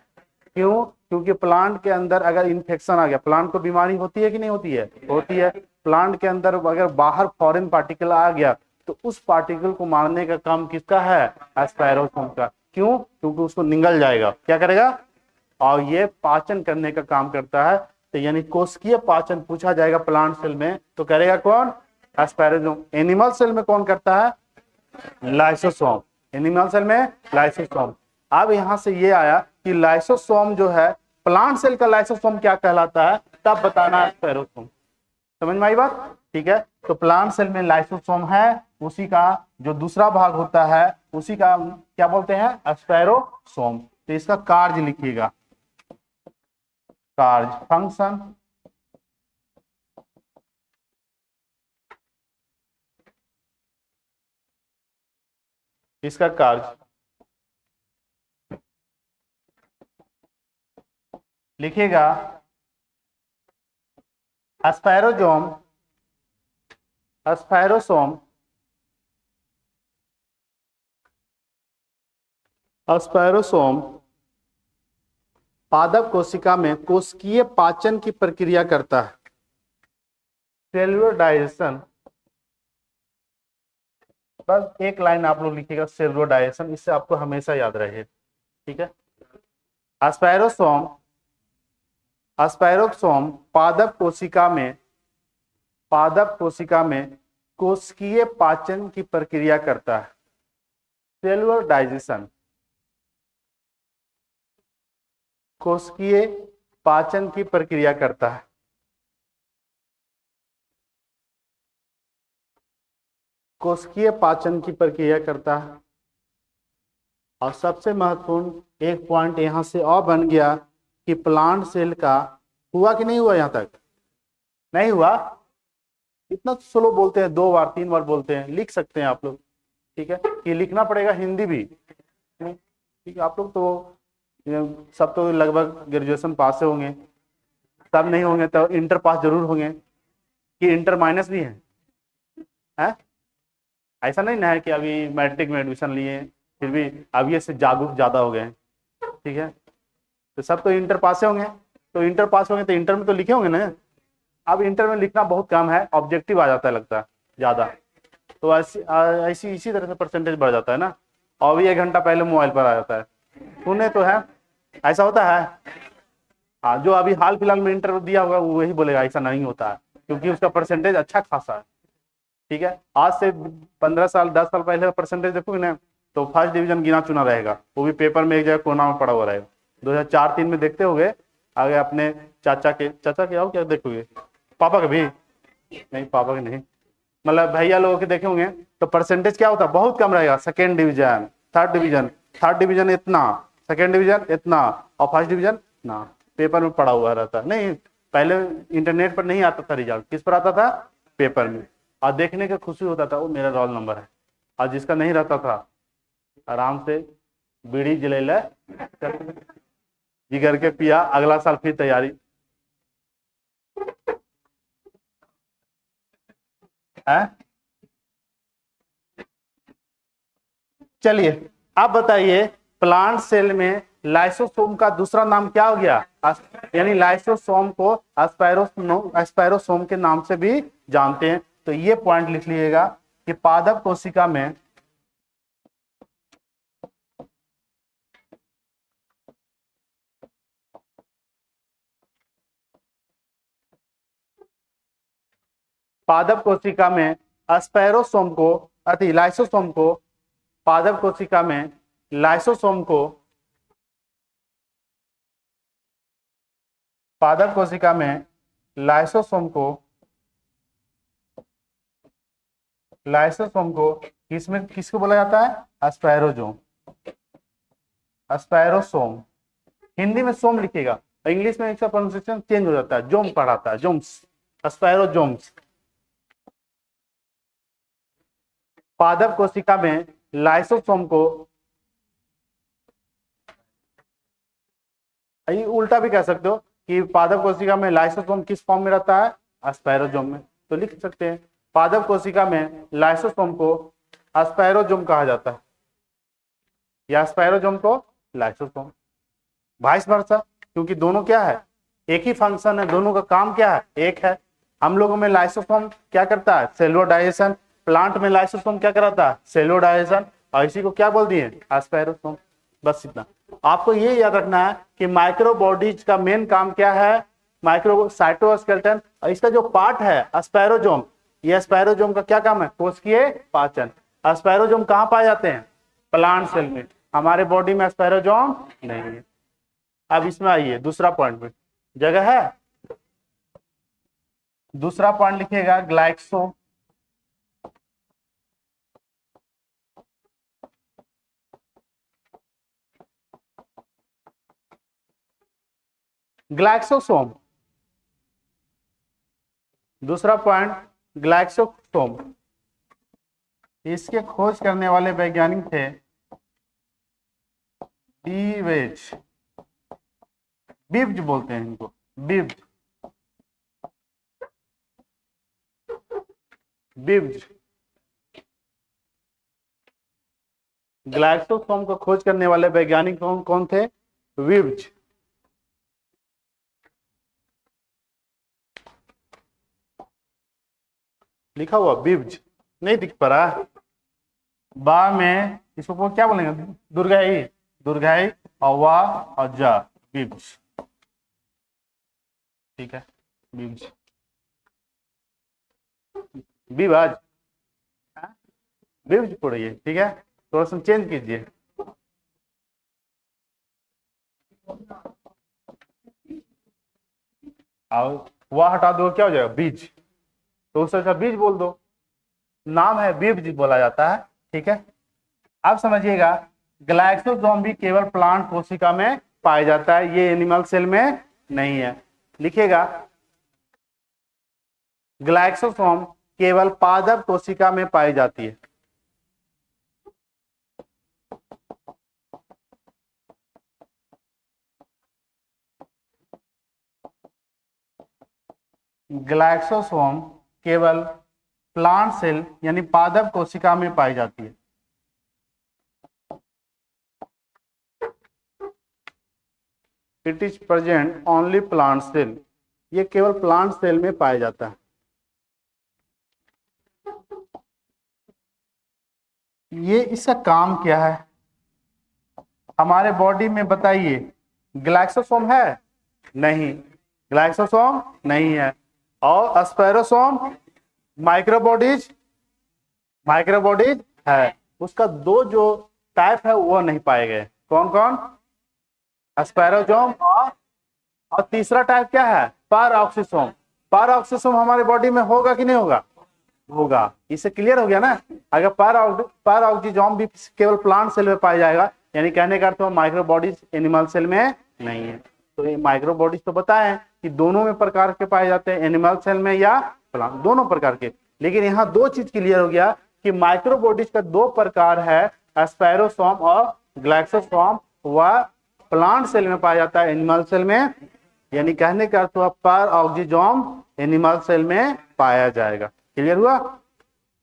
क्यों? क्योंकि प्लांट के अंदर अगर इन्फेक्शन आ गया, प्लांट को बीमारी होती है कि नहीं होती है? होती है। प्लांट के अंदर अगर बाहर फॉरेन पार्टिकल आ गया तो उस पार्टिकल को मारने का काम किसका है? स्पायरोसोम का। क्यों? क्योंकि उसको निगल जाएगा। क्या करेगा? और ये पाचन करने का काम करता है। तो यानी कोशिकीय पाचन पूछा जाएगा प्लांट सेल में तो करेगा कौन? स्पायरोसोम। एनिमल सेल में कौन करता है? लाइसोसोम। एनिमल सेल में लाइसोसोम। अब यहां से ये आया कि लाइसोसोम जो है, प्लांट सेल का लाइसोसोम क्या कहलाता है, तब बताना है स्पायरोसोम। समझ में आई बात? ठीक है, तो प्लांट सेल में लाइसोसोम है, उसी का जो दूसरा भाग होता है उसी का क्या बोलते हैं? स्पायरोसोम। तो इसका कार्य लिखिएगा, कार्य, फंक्शन। इसका कार्य लिखिएगा, स्पायरोजोम, स्पायरोसोम, स्पायरोसोम पादप कोशिका में कोशिकीय पाचन की प्रक्रिया करता है। सेलुलर डाइजेशन, बस एक लाइन आप लोग लिखिएगा सेलुलर डाइजेशन, इससे आपको हमेशा याद रहे। ठीक है, स्पायरोसोम, स्पायरोसोम पादप कोशिका में, पादप कोशिका में कोशिकीय पाचन की प्रक्रिया करता है। सेलुलर डाइजेशन, कोशिकीय पाचन की प्रक्रिया करता है। कोशिकीय पाचन की प्रक्रिया करता है। और सबसे महत्वपूर्ण एक पॉइंट यहां से और बन गया कि प्लांट सेल का हुआ कि नहीं हुआ? यहां तक नहीं हुआ? इतना स्लो बोलते हैं, 2 बार 3 बार बोलते हैं, लिख सकते हैं आप लोग। ठीक है, कि लिखना पड़ेगा हिंदी भी। ठीक है, आप लोग तो सब तो लगभग ग्रेजुएशन पास से होंगे, सब नहीं होंगे तो इंटर पास जरूर होंगे, कि इंटर माइनस भी है? ऐसा नहीं ना है कि अभी मैट्रिक में एडमिशन लिए फिर भी अभी से जागरूक ज्यादा हो गए हैं। ठीक है, तो सब तो इंटर पास से होंगे, तो इंटर पास होंगे तो इंटर में तो लिखे होंगे ना। अब इंटर में लिखना बहुत कम है, ऑब्जेक्टिव आ जाता है लगता है ज्यादा, तो ऐसी इसी तरह से परसेंटेज बढ़ जाता है ना। और भी 1 घंटा पहले मोबाइल पर आ जाता है, सुने तो है ऐसा होता है? हाँ, जो अभी हाल फिलहाल में इंटरव्यू दिया होगा वो वही बोलेगा ऐसा नहीं होता है, क्योंकि उसका परसेंटेज अच्छा खासा है। ठीक है, आज से 15 साल 10 साल पहले का परसेंटेज देखोगे ना, तो फर्स्ट डिवीजन गिना चुना रहेगा, वो भी पेपर में एक जगह कोना में पड़ा हुआ रहेगा। 2004-3 में देखते होगे, आगे अपने चाचा के आओ क्या देखोगे, पापा के भी नहीं, पापा के नहीं, मतलब भैया लोगों के देखे होंगे, तो परसेंटेज क्या होता है, बहुत कम रहेगा। सेकेंड डिवीजन, थर्ड डिवीजन इतना, सेकेंड डिवीजन इतना, और फर्स्ट डिवीजन ना, पेपर में पड़ा हुआ रहता है। नहीं, पहले इंटरनेट पर नहीं आता था रिजल्ट, किस पर आता था, पेपर में, और देखने का खुशी होता था वो मेरा रोल नंबर है। और जिसका नहीं रहता था आराम से बीड़ी जलेला जिगर के पिया, अगला साल फिर तैयारी है। चलिए आप बताइए, प्लांट सेल में लाइसोसोम का दूसरा नाम क्या हो गया, यानी लाइसोसोम को एस्पायरोसोम के नाम से भी जानते हैं। तो ये पॉइंट लिख लीजिएगा कि पादप कोशिका में पादप कोशिका में एस्पायरोसोम को अति लाइसोसोम को पादप कोशिका में लाइसोसोम को पादप कोशिका में लाइसोसोम को किसमें किसको बोला जाता है, एस्पायरोसोम। एस्पायरोसोम हिंदी में सोम लिखिएगा, इंग्लिश में इसका प्रोनाउंसिएशन चेंज हो जाता है, जोम पढ़ाता है, जोम्स, एस्पायरोजोम्स। पादप कोशिका में लाइसोसोम को, ये उल्टा भी कह सकते हो कि पादप कोशिका में लाइसोसोम किस फॉर्म में रहता है, एस्पायरोजोम में, तो लिख सकते हैं पादप कोशिका में लाइसोसोम को एस्पायरोजोम कहा जाता है, या एस्पायरोजोम को लाइसोसोम, वाइस वर्सा, क्योंकि दोनों क्या है, एक ही फंक्शन है, दोनों का काम क्या है, एक है। हम लोगों में लाइसोसोम क्या करता है, सेलुलर डाइजेशन, प्लांट में लाइसोसोम क्या कराता है, सेलुलर डाइजेशन, और इसी को क्या बोल दिए, एस्पायरोसोम। बस इतना आपको ये याद रखना है कि माइक्रो बॉडीज का मेन काम क्या है, माइक्रो साइटोस्केलेटन, और इसका जो पार्ट है एस्पायरोजोम, ये एस्पायरोजोम का क्या काम है, कोशिकीय पाचन। एस्पायरोजोम कहाँ पाए जाते हैं, प्लांट सेल में, हमारे बॉडी में एस्पायरोजोम नहीं है। अब इसमें आइए दूसरा पॉइंट में, जगह है, दूसरा पॉइंट लिखिएगा ग्लाइक्सो ग्लाइक्सोसोम, दूसरा पॉइंट ग्लाइक्सोसोम। इसके खोज करने वाले वैज्ञानिक थे बीवेज, बिब्ज बोलते हैं इनको, बिब्ज, बिब्ज। ग्लाइक्सोसोम को खोज करने वाले वैज्ञानिक कौन कौन थे, विब्ज। लिखा हुआ बिब्ज नहीं दिख पा रहा, बा में इसको क्या बोलेंगे, दुर्गाई, दुर्गाई, और वाह और जा, बिब्ज। ठीक है, बिब्ज, बिबाज, बिब्ज पढ़िए, ठीक है, थोड़ा सा चेंज कीजिए। और वाह हटा दो क्या हो जाएगा, बीज, तो उससे अच्छा बीज बोल दो, नाम है बीज बोला जाता है। ठीक है, अब समझिएगा, ग्लाइक्सोसोम भी केवल प्लांट कोशिका में पाया जाता है, ये एनिमल सेल में नहीं है। लिखिएगा, ग्लाइक्सोसोम केवल पादप कोशिका में पाई जाती है। ग्लाइक्सोसोम केवल प्लांट सेल यानी पादप कोशिका में पाई जाती है। It is present only plant cell, ये केवल प्लांट सेल में पाया जाता है। ये इसका काम क्या है हमारे बॉडी में, बताइए, ग्लाइसोसोम है? नहीं, ग्लाइसोसोम नहीं है। और स्पायरोसोम, माइक्रोबॉडीज, माइक्रोबॉडीज है। उसका दो जो टाइप है वो नहीं पाए गए। कौन कौन? स्पायरोसोम और तीसरा टाइप क्या है? पैराऑक्सिसोम। पैराऑक्सिसोम हमारे बॉडी में होगा कि नहीं होगा? होगा। इससे क्लियर हो गया ना। अगर पैराऑक्सिसोम भी केवल प्लांट सेल में पाया जाएगा, यानी कहने का अर्थ माइक्रो बॉडीज एनिमल सेल में नहीं है। तो ये माइक्रो बॉडीज तो बताएं कि दोनों में प्रकार के पाए जाते हैं, एनिमल सेल में या प्लांट, दोनों प्रकार के। लेकिन यहाँ दो चीज क्लियर हो गया कि माइक्रो बॉडीज का दो प्रकार है, स्पायरोसोम और ग्लाइसोसोम। वह प्लांट सेल में पाया जाता है, एनिमल सेल में, यानी कहने का अर्थ हुआ पैराऑक्सिसोम एनिमल सेल में पाया जाएगा। क्लियर हुआ?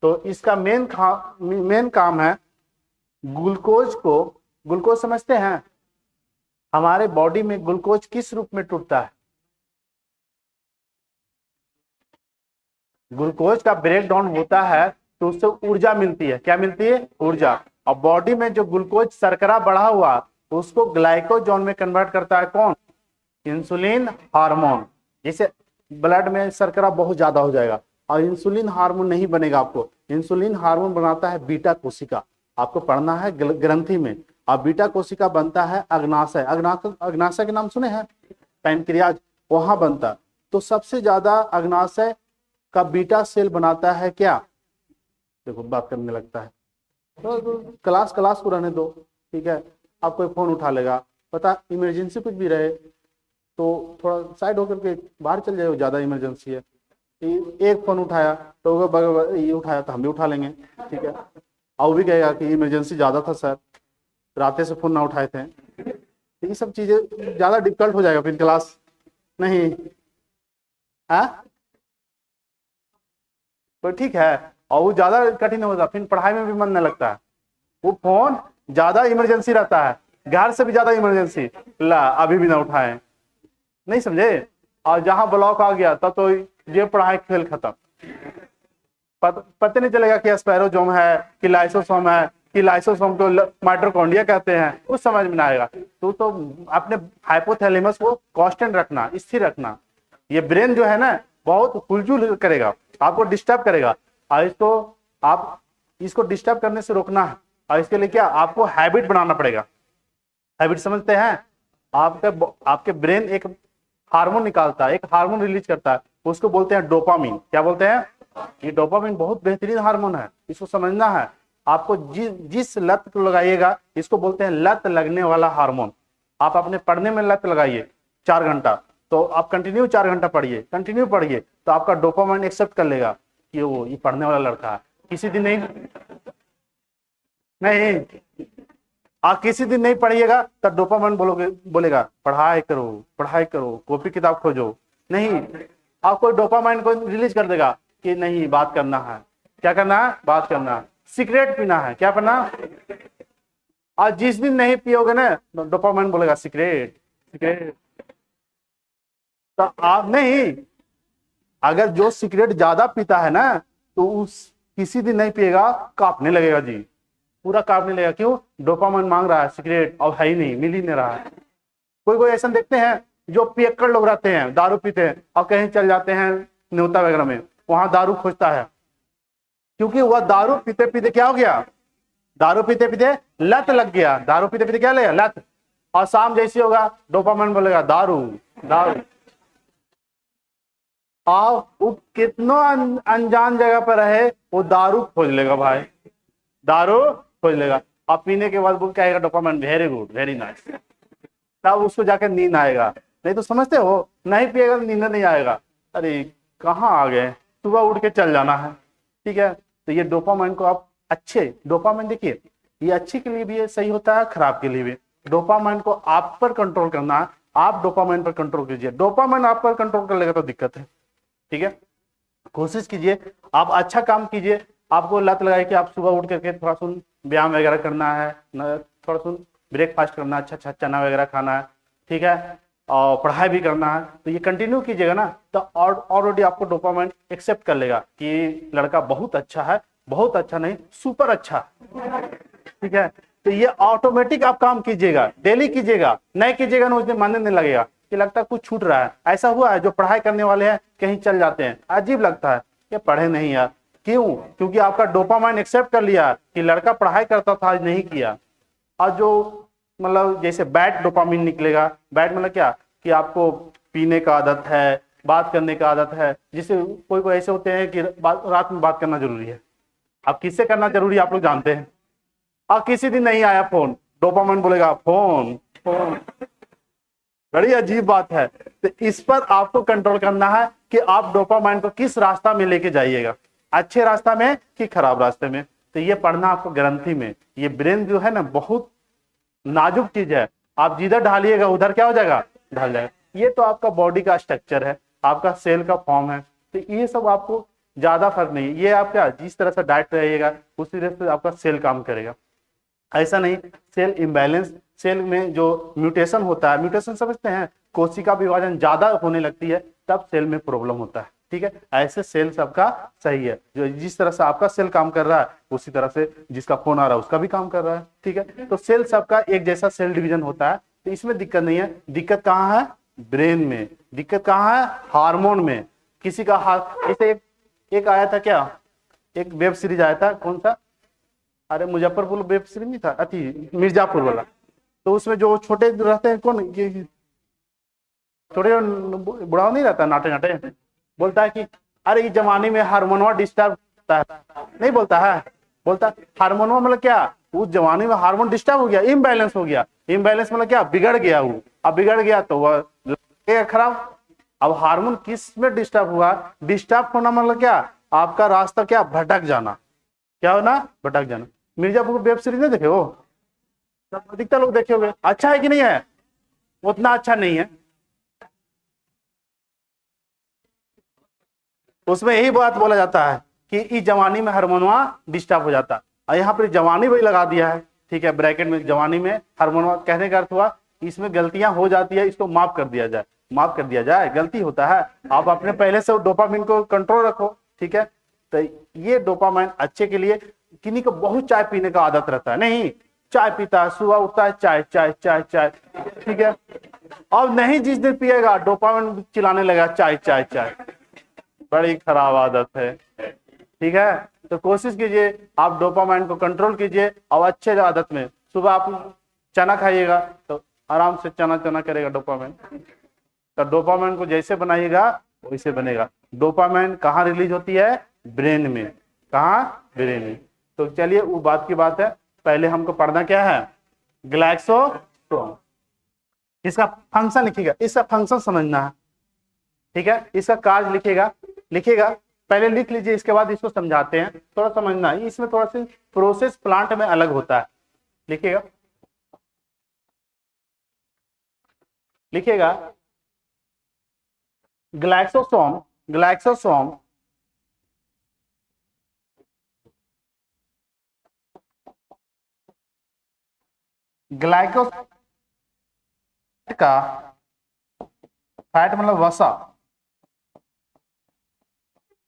तो इसका मेन काम है ग्लूकोज को, ग्लूकोज समझते हैं? हमारे बॉडी में ग्लूकोज किस रूप में टूटता है? ग्लूकोज का ब्रेक डाउन होता है तो उससे ऊर्जा मिलती है। क्या मिलती है? ऊर्जा। और बॉडी में जो ग्लूकोज शर्करा बढ़ा हुआ उसको ग्लाइकोजन में कन्वर्ट करता है कौन? Insulin hormone. जैसे ब्लड में शर्करा बहुत ज्यादा हो जाएगा और इंसुलिन हार्मोन नहीं बनेगा, आपको इंसुलिन हार्मोन बनाता है बीटा कोशिका। आपको पढ़ना है ग्रंथि में। और बीटा कोशिका बनता है अग्नाशय। अग्नाशय के नाम सुने हैं? पैनक्रियाज, वहां बनता। तो सबसे ज्यादा अग्नाशय का बीटा सेल बनाता है क्या? देखो बात करने लगता है तो क्लास को रहने दो, ठीक है। आप कोई फोन उठा लेगा, पता इमरजेंसी कुछ भी रहे तो थोड़ा साइड होकर के बाहर चल जाए, ज्यादा इमरजेंसी है। एक फोन उठाया तो ये उठाया तो हम भी उठा लेंगे, ठीक है। और वो भी कहेगा कि इमरजेंसी ज्यादा था सर, रात से फोन ना उठाए थे। ये सब चीजें ज्यादा डिफिकल्ट हो जाएगा फिर क्लास नहीं। तो ठीक है, और वो ज्यादा कठिन होगा, फिर पढ़ाई में भी मन नहीं लगता है। वो फोन ज्यादा इमरजेंसी रहता है, घर से भी ज्यादा इमरजेंसी, ला अभी भी ना उठाए, नहीं समझे। और जहां ब्लॉक आ गया तब तो ये पढ़ाई खेल खत्म। पता नहीं चलेगा कि स्पायरोसोम है कि लाइसोसोम है कि लाइसोसोम को माइटोकॉन्ड्रिया कहते हैं, कुछ समझ में ना आएगा। तो अपने हाइपोथैलेमस को कांस्टेंट रखना, स्थिर रखना। ये ब्रेन जो है ना बहुत हुलझुल करेगा, आपको डिस्टर्ब करेगा, और इसको डिस्टर्ब करने से रोकना है। और इसके लिए क्या आपको हैबिट बनाना पड़ेगा। हैबिट समझते हैं? आपके ब्रेन एक हार्मोन निकालता है, एक हार्मोन रिलीज करता है, उसको बोलते हैं डोपामिन। क्या बोलते हैं? ये डोपामिन बहुत बेहतरीन हार्मोन है, इसको समझना है। आपको जिस लत को लगाइएगा, इसको बोलते हैं लत लगने वाला हार्मोन। आप अपने पढ़ने में लत लगाइए 4 घंटा, तो आप कंटिन्यू 4 घंटा पढ़िए, कंटिन्यू पढ़िए, तो आपका डोपामाइन एक्सेप्ट कर लेगा कि वो ये पढ़ने वाला लड़का है। किसी दिन नहीं आप किसी दिन नहीं पढ़िएगा तो डोपामाइन बोलेगा पढ़ाई करो, कॉपी किताब खोजो। नहीं, आपको डोपामाइन को रिलीज कर देगा कि नहीं बात करना है। क्या करना है? बात करना है। सिगरेट पीना है, क्या करना? आज जिस दिन नहीं पियोगे ना डोपामाइन बोलेगा सिगरेट। तो आप नहीं, अगर जो सिगरेट ज्यादा पीता है ना तो उस किसी दिन नहीं पिएगा, कांपने लगेगा जी, पूरा कांपने लगेगा। क्यों? डोपामाइन मांग रहा है सिगरेट, और है ही नहीं, मिल ही नहीं रहा है। कोई ऐसा देखते हैं जो पियक्कड़ लोग रहते हैं, दारू पीते हैं और कहीं चल जाते हैं न्योता वगैरह में, वहां दारू खोजता है, क्योंकि वह दारू पीते पीते क्या हो गया? दारू पीते पीते लत लग गया। दारू पीते पीते क्या लगेगा? लत। और शाम जैसी होगा डोपामाइन बोलेगा दारू। और वो कितना अनजान जगह पर रहे, वो दारू खोज लेगा भाई, दारू खोज लेगा। और पीने के बाद वो कहेगा dopamine very good, very nice, तब उसको जाकर नींद आएगा। नहीं तो समझते हो, नहीं पिएगा तो नींद नहीं आएगा। अरे कहाँ आ गए, सुबह उठ के चल जाना है, ठीक है। तो ये डोपामाइन को आप डोपामाइन देखिए, ये अच्छे के लिए भी सही होता है, खराब के लिए भी। डोपामाइन को आप पर कंट्रोल करना है, आप डोपामाइन पर कंट्रोल कीजिए। डोपामाइन आप पर कंट्रोल कर लेगा तो दिक्कत है, ठीक है। कोशिश कीजिए, आप अच्छा काम कीजिए। आपको लत लगाए कि आप सुबह उठ करके थोड़ा सुन व्यायाम वगैरह करना है, थोड़ा सुन ब्रेकफास्ट करना है, अच्छा चना वगैरह खाना है, ठीक है, और पढ़ाई भी करना है। तो ये कंटिन्यू कीजिएगा ना, तो ऑलरेडी आपको डोपामाइन एक्सेप्ट कर लेगा कि लड़का बहुत अच्छा है, बहुत अच्छा नहीं सुपर अच्छा, ठीक है। तो ये ऑटोमेटिक आप काम कीजिएगा, डेली कीजिएगा, नहीं कीजिएगा ना उस दिन मानने नहीं लगेगा कि लगता है कुछ छूट रहा है। ऐसा हुआ है जो पढ़ाई करने वाले हैं कहीं चल जाते हैं, अजीब लगता है ये पढ़े नहीं यार, क्यों? क्योंकि आपका डोपामाइन एक्सेप्ट कर लिया कि लड़का पढ़ाई करता था आज नहीं किया। और जो मतलब जैसे बैड डोपामिन निकलेगा, बैड मतलब क्या कि आपको पीने का आदत है, बात करने का आदत है, जिससे कोई कोई ऐसे होते हैं कि रात में बात करना जरूरी है। अब किससे करना जरूरी है आप लोग जानते हैं। और किसी दिन नहीं आया फोन, डोपामाइन बोलेगा फोन फोन, बड़ी अजीब बात है। तो इस पर आपको कंट्रोल करना है कि आप डोपामाइन को किस रास्ता में लेके जाइएगा, अच्छे रास्ता में कि खराब रास्ते में। तो ये पढ़ना आपको ग्रंथि में, ये ब्रेन जो है ना बहुत नाजुक चीज है, आप जिधर ढालिएगा उधर क्या हो जाएगा, ढल जाएगा। ये तो आपका बॉडी का स्ट्रक्चर है, आपका सेल का फॉर्म है, तो ये सब आपको ज्यादा फर्क नहीं। ये आप क्या जिस तरह से डाइट रहिएगा उसी तरह से आपका सेल काम करेगा। ऐसा नहीं सेल इम्बैलेंस, सेल में जो म्यूटेशन होता है, म्यूटेशन समझते हैं, कोशिका विभाजन ज्यादा होने लगती है तब सेल में प्रॉब्लम होता है। ठीक है, ऐसे सेल सबका सही है, जो जिस तरह से आपका सेल काम कर रहा है उसी तरह से जिसका फोन आ रहा है उसका भी काम कर रहा है। ठीक है, तो सेल सबका एक जैसा सेल डिवीजन होता है, तो इसमें दिक्कत नहीं है। दिक्कत कहाँ है, ब्रेन में। दिक्कत कहाँ है, हार्मोन में। किसी का जैसे एक आया था क्या, एक वेब सीरीज आया था, कौन सा, अरे मुजफ्फरपुर वेब सीरीज नहीं था, अति मिर्जापुर वाला। तो उसमें जो छोटे रहते हैं, कौन ये छोटे बुढ़ाओ नहीं रहता, नाटे नाटे, बोलता है कि अरे इस जमाने में हार्मोनवा डिस्टर्ब होता है, नहीं बोलता है, बोलता हार्मोनवा मतलब क्या, उस जमाने में हार्मोन डिस्टर्ब हो गया, इम्बैलेंस हो गया। इम्बैलेंस मतलब क्या, बिगड़ गया वो। अब बिगड़ गया तो वह लगेगा खराब। अब हार्मोन किस में डिस्टर्ब हुआ, डिस्टर्ब होना मतलब क्या, आपका रास्ता क्या, भटक जाना। क्या होना, भटक जाना। मिर्जापुर वेब सीरीज नहीं देखे हो, अधिकतर लोग देखे होंगे। अच्छा है कि नहीं है, उतना अच्छा नहीं है। उसमें यही बात बोला जाता है कि इस जवानी में हार्मोनवा डिस्टर्ब हो जाता है, और यहाँ पर जवानी भी लगा दिया है। ठीक है, ब्रैकेट में जवानी में हार्मोनवा, कहने का अर्थ हुआ इसमें गलतियां हो जाती है, इसको माफ कर दिया जाए, माफ कर दिया जाए, गलती होता है। आप अपने पहले से डोपामिन को कंट्रोल रखो। ठीक है, तो ये डोपामाइन अच्छे के लिए। किन्हीं को बहुत चाय पीने का आदत रहता है, नहीं चाय पीता है, सुबह उठता है चाय चाय चाय चाय। ठीक है, अब नहीं जिस दिन पिएगा डोपामाइन चिल्लाने लगा चाय चाय चाय, बड़ी खराब आदत है। ठीक है, तो कोशिश कीजिए आप डोपामाइन को कंट्रोल कीजिए, और अच्छे आदत में सुबह आप चना खाइएगा तो आराम से चना चना करेगा डोपामाइन। तो डोपामाइन को जैसे बनाइएगा वैसे बनेगा। डोपामाइन कहाँ रिलीज होती है, ब्रेन में। कहाँ, ब्रेन में। तो चलिए वो बात की बात है, पहले हमको पढ़ना क्या है, ग्लाइक्सोसोम। इसका फंक्शन लिखिएगा, इसका फंक्शन समझना है। ठीक है, इसका कार्य लिखिएगा, पहले लिख लीजिए, इसके बाद इसको समझाते हैं। थोड़ा समझना है, इसमें थोड़ा सी प्रोसेस प्लांट में अलग होता है। लिखिएगा ग्लाइक्सोसोम, ग्लाइक्सोसोम ग्लाइकोसाइड का, फैट मतलब वसा,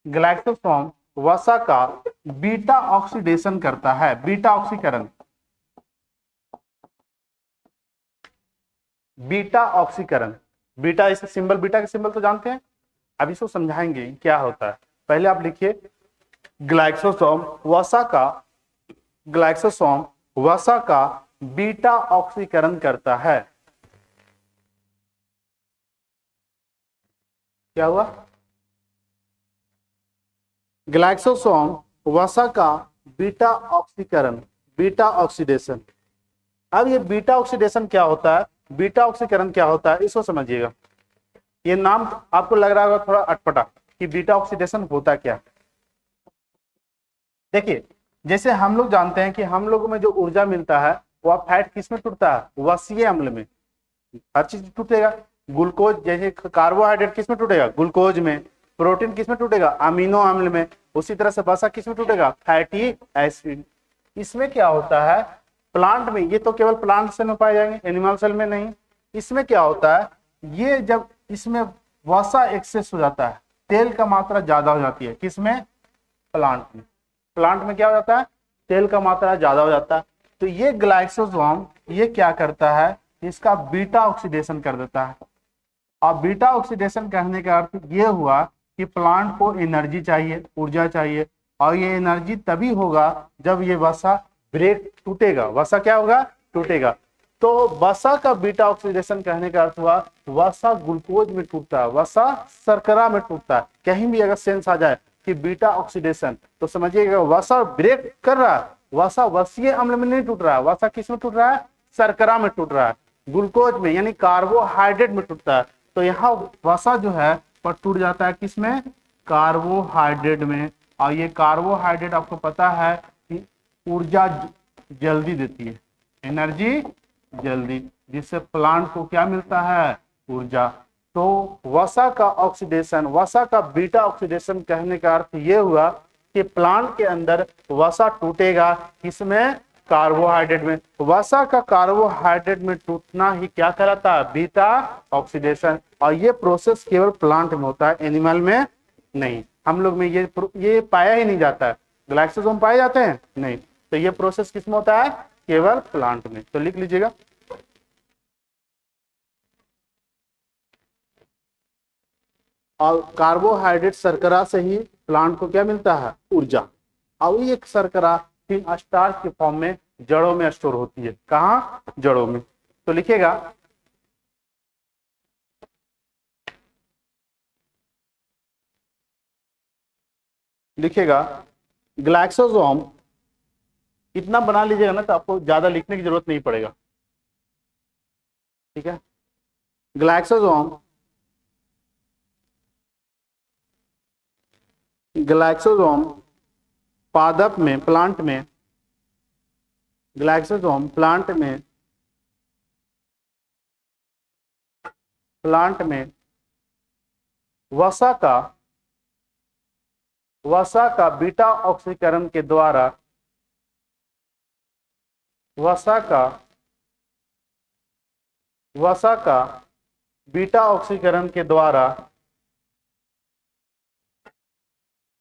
ग्लाइकोसोम वसा का बीटा ऑक्सीडेशन करता है, बीटा ऑक्सीकरण, बीटा ऑक्सीकरण। बीटा इसे सिंबल, बीटा का सिंबल तो जानते हैं, अब इसको समझाएंगे क्या होता है। पहले आप लिखिए ग्लाइकोसोम वसा का, ग्लाइकोसोम वसा का बीटा ऑक्सीकरण करता है। क्या हुआ, ग्लाइकोसोम वसा का बीटा ऑक्सीकरण, बीटा ऑक्सीडेशन। अब ये बीटा ऑक्सीडेशन क्या होता है, बीटा ऑक्सीकरण क्या होता है, इसको समझिएगा। ये नाम आपको लग रहा होगा थोड़ा अटपटा कि बीटा ऑक्सीडेशन होता क्या। देखिए, जैसे हम लोग जानते हैं कि हम लोगों में जो ऊर्जा मिलता है वह फैट किस में टूटता है, वसीय अम्ल में। हर चीज टूटेगा, ग्लूकोज जैसे कार्बोहाइड्रेट किस में टूटेगा, ग्लूकोज में। प्रोटीन किस में टूटेगा, अमीनो अम्ल में। उसी तरह से वसा किस में टूटेगा, फैटी एसिड। इसमें क्या होता है, प्लांट में, ये तो केवल प्लांट सेल में पाए जाएंगे, एनिमल सेल में नहीं। इसमें क्या होता है, ये जब इसमें वसा एक्सेस हो जाता है, तेल का मात्रा ज्यादा हो जाती है, किसमें, प्लांट में। प्लांट में क्या हो जाता है, तेल का मात्रा ज्यादा हो जाता है। तो ये ग्लाइसोसोम ये क्या करता है, इसका बीटा ऑक्सीडेशन कर देता है। और बीटा ऑक्सीडेशन करने का अर्थ ये हुआ कि प्लांट को एनर्जी चाहिए, ऊर्जा चाहिए, और ये एनर्जी तभी होगा जब ये वसा ब्रेक टूटेगा। वसा क्या होगा, टूटेगा। तो वसा का बीटा ऑक्सीडेशन कहने का अर्थ हुआ वसा ग्लूकोज में टूटता है, वसा शर्करा में टूटता है। कहीं भी अगर सेंस आ जाए कि बीटा ऑक्सीडेशन, तो समझिएगा वसा ब्रेक कर रहा है, वसा वसीय अम्ल में नहीं टूट रहा है, वसा किस में टूट रहा है, शर्करा में टूट रहा है, ग्लूकोज में यानी कार्बोहाइड्रेट में टूटता है। तो यहाँ वसा जो है पर टूट जाता है किसमें, कार्बोहाइड्रेट में। और ये कार्बोहाइड्रेट आपको पता है कि ऊर्जा जल्दी देती है, एनर्जी जल्दी, जिससे प्लांट को क्या मिलता है, ऊर्जा। तो वसा का ऑक्सीडेशन, वसा का बीटा ऑक्सीडेशन कहने का अर्थ ये हुआ कि प्लांट के अंदर वसा टूटेगा किसमें, कार्बोहाइड्रेट में। वसा का कार्बोहाइड्रेट में टूटना ही क्या कहलाता है, बीटा ऑक्सीडेशन। और ये प्रोसेस केवल प्लांट में होता है, एनिमल में नहीं। हम लोग में ये पाया ही नहीं जाता है। ग्लाइसोसोम पाए जाते हैं नहीं, तो ये प्रोसेस किसमें होता है, केवल प्लांट में। तो लिख लीजिएगा, और कार्बोहाइड्रेट शर्करा से ही प्लांट को क्या मिलता है, ऊर्जा। और ये शर्करा फिर स्टार्च के फॉर्म में जड़ों में स्टोर होती है। कहाँ, जड़ों में। तो लिखिएगा, लिखिएगा ग्लाइसोसोम, इतना बना लीजिएगा ना तो आपको ज्यादा लिखने की जरूरत नहीं पड़ेगा, ठीक है। ग्लाइसोसोम, ग्लाइसोसोम पादप में, प्लांट में, ग्लाइसोसोम प्लांट में, प्लांट में वसा का बीटा ऑक्सीकरण के द्वारा, वसा का बीटा ऑक्सीकरण के द्वारा,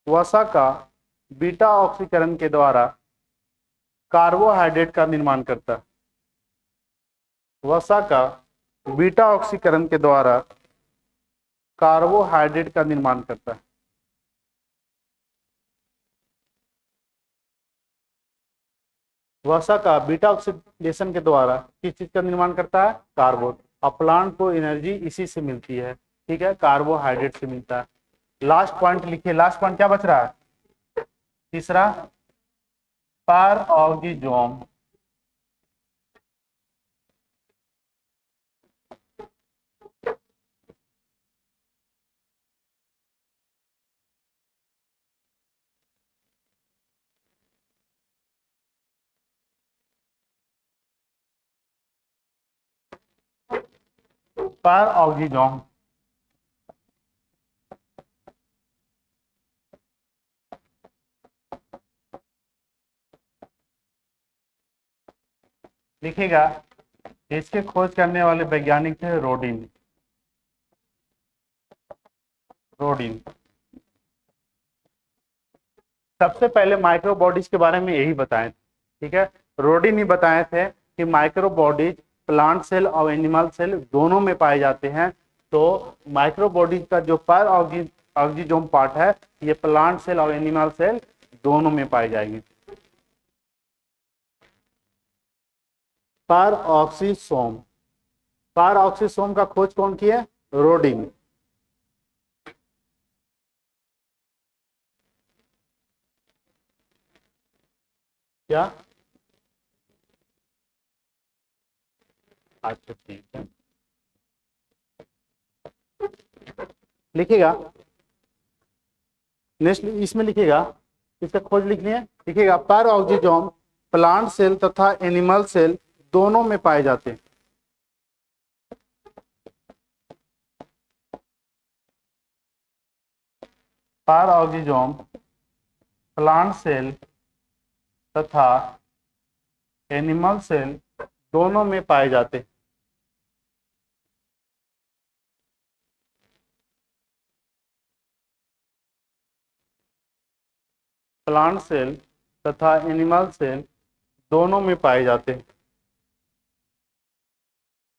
वसा का बीटा ऑक्सीकरण के द्वारा कार्बोहाइड्रेट का निर्माण करता है। वसा का बीटा ऑक्सीकरण के द्वारा कार्बोहाइड्रेट का निर्माण करता है। वसा का बीटा ऑक्सीडेशन के द्वारा किस चीज का निर्माण करता है, कार्बन। और प्लांट को एनर्जी इसी से मिलती है, ठीक है, कार्बोहाइड्रेट से मिलता है। लास्ट पॉइंट लिखिए, लास्ट पॉइंट क्या बच रहा है, तीसरा, पैरऑक्सीजोम। पैरऑक्सीजोम लिखेगा, इसके खोज करने वाले वैज्ञानिक थे रोडिन। रोडिन सबसे पहले माइक्रो बॉडीज के बारे में यही बताए थे, ठीक है। रोडिन ही बताए थे कि माइक्रो बॉडीज प्लांट सेल और एनिमल सेल दोनों में पाए जाते हैं। तो माइक्रो बॉडीज का जो पैरऑक्सीजोम पार्ट है, ये प्लांट सेल और एनिमल सेल दोनों में पाए जाएंगे। पैरऑक्सीसोम, पैरऑक्सीसोम का खोज कौन किया, रोडिन। क्या, अच्छा ठीक है, लिखिएगा नेक्स्ट, इसमें लिखिएगा, इसका खोज लिखनी है, लिखिएगा पैरऑक्सीजोम प्लांट सेल तथा एनिमल सेल दोनों में पाए जाते हैं। पैरऑक्सीजोम प्लांट सेल तथा एनिमल सेल दोनों में पाए जाते हैं। प्लांट सेल तथा एनिमल सेल दोनों में पाए जाते हैं।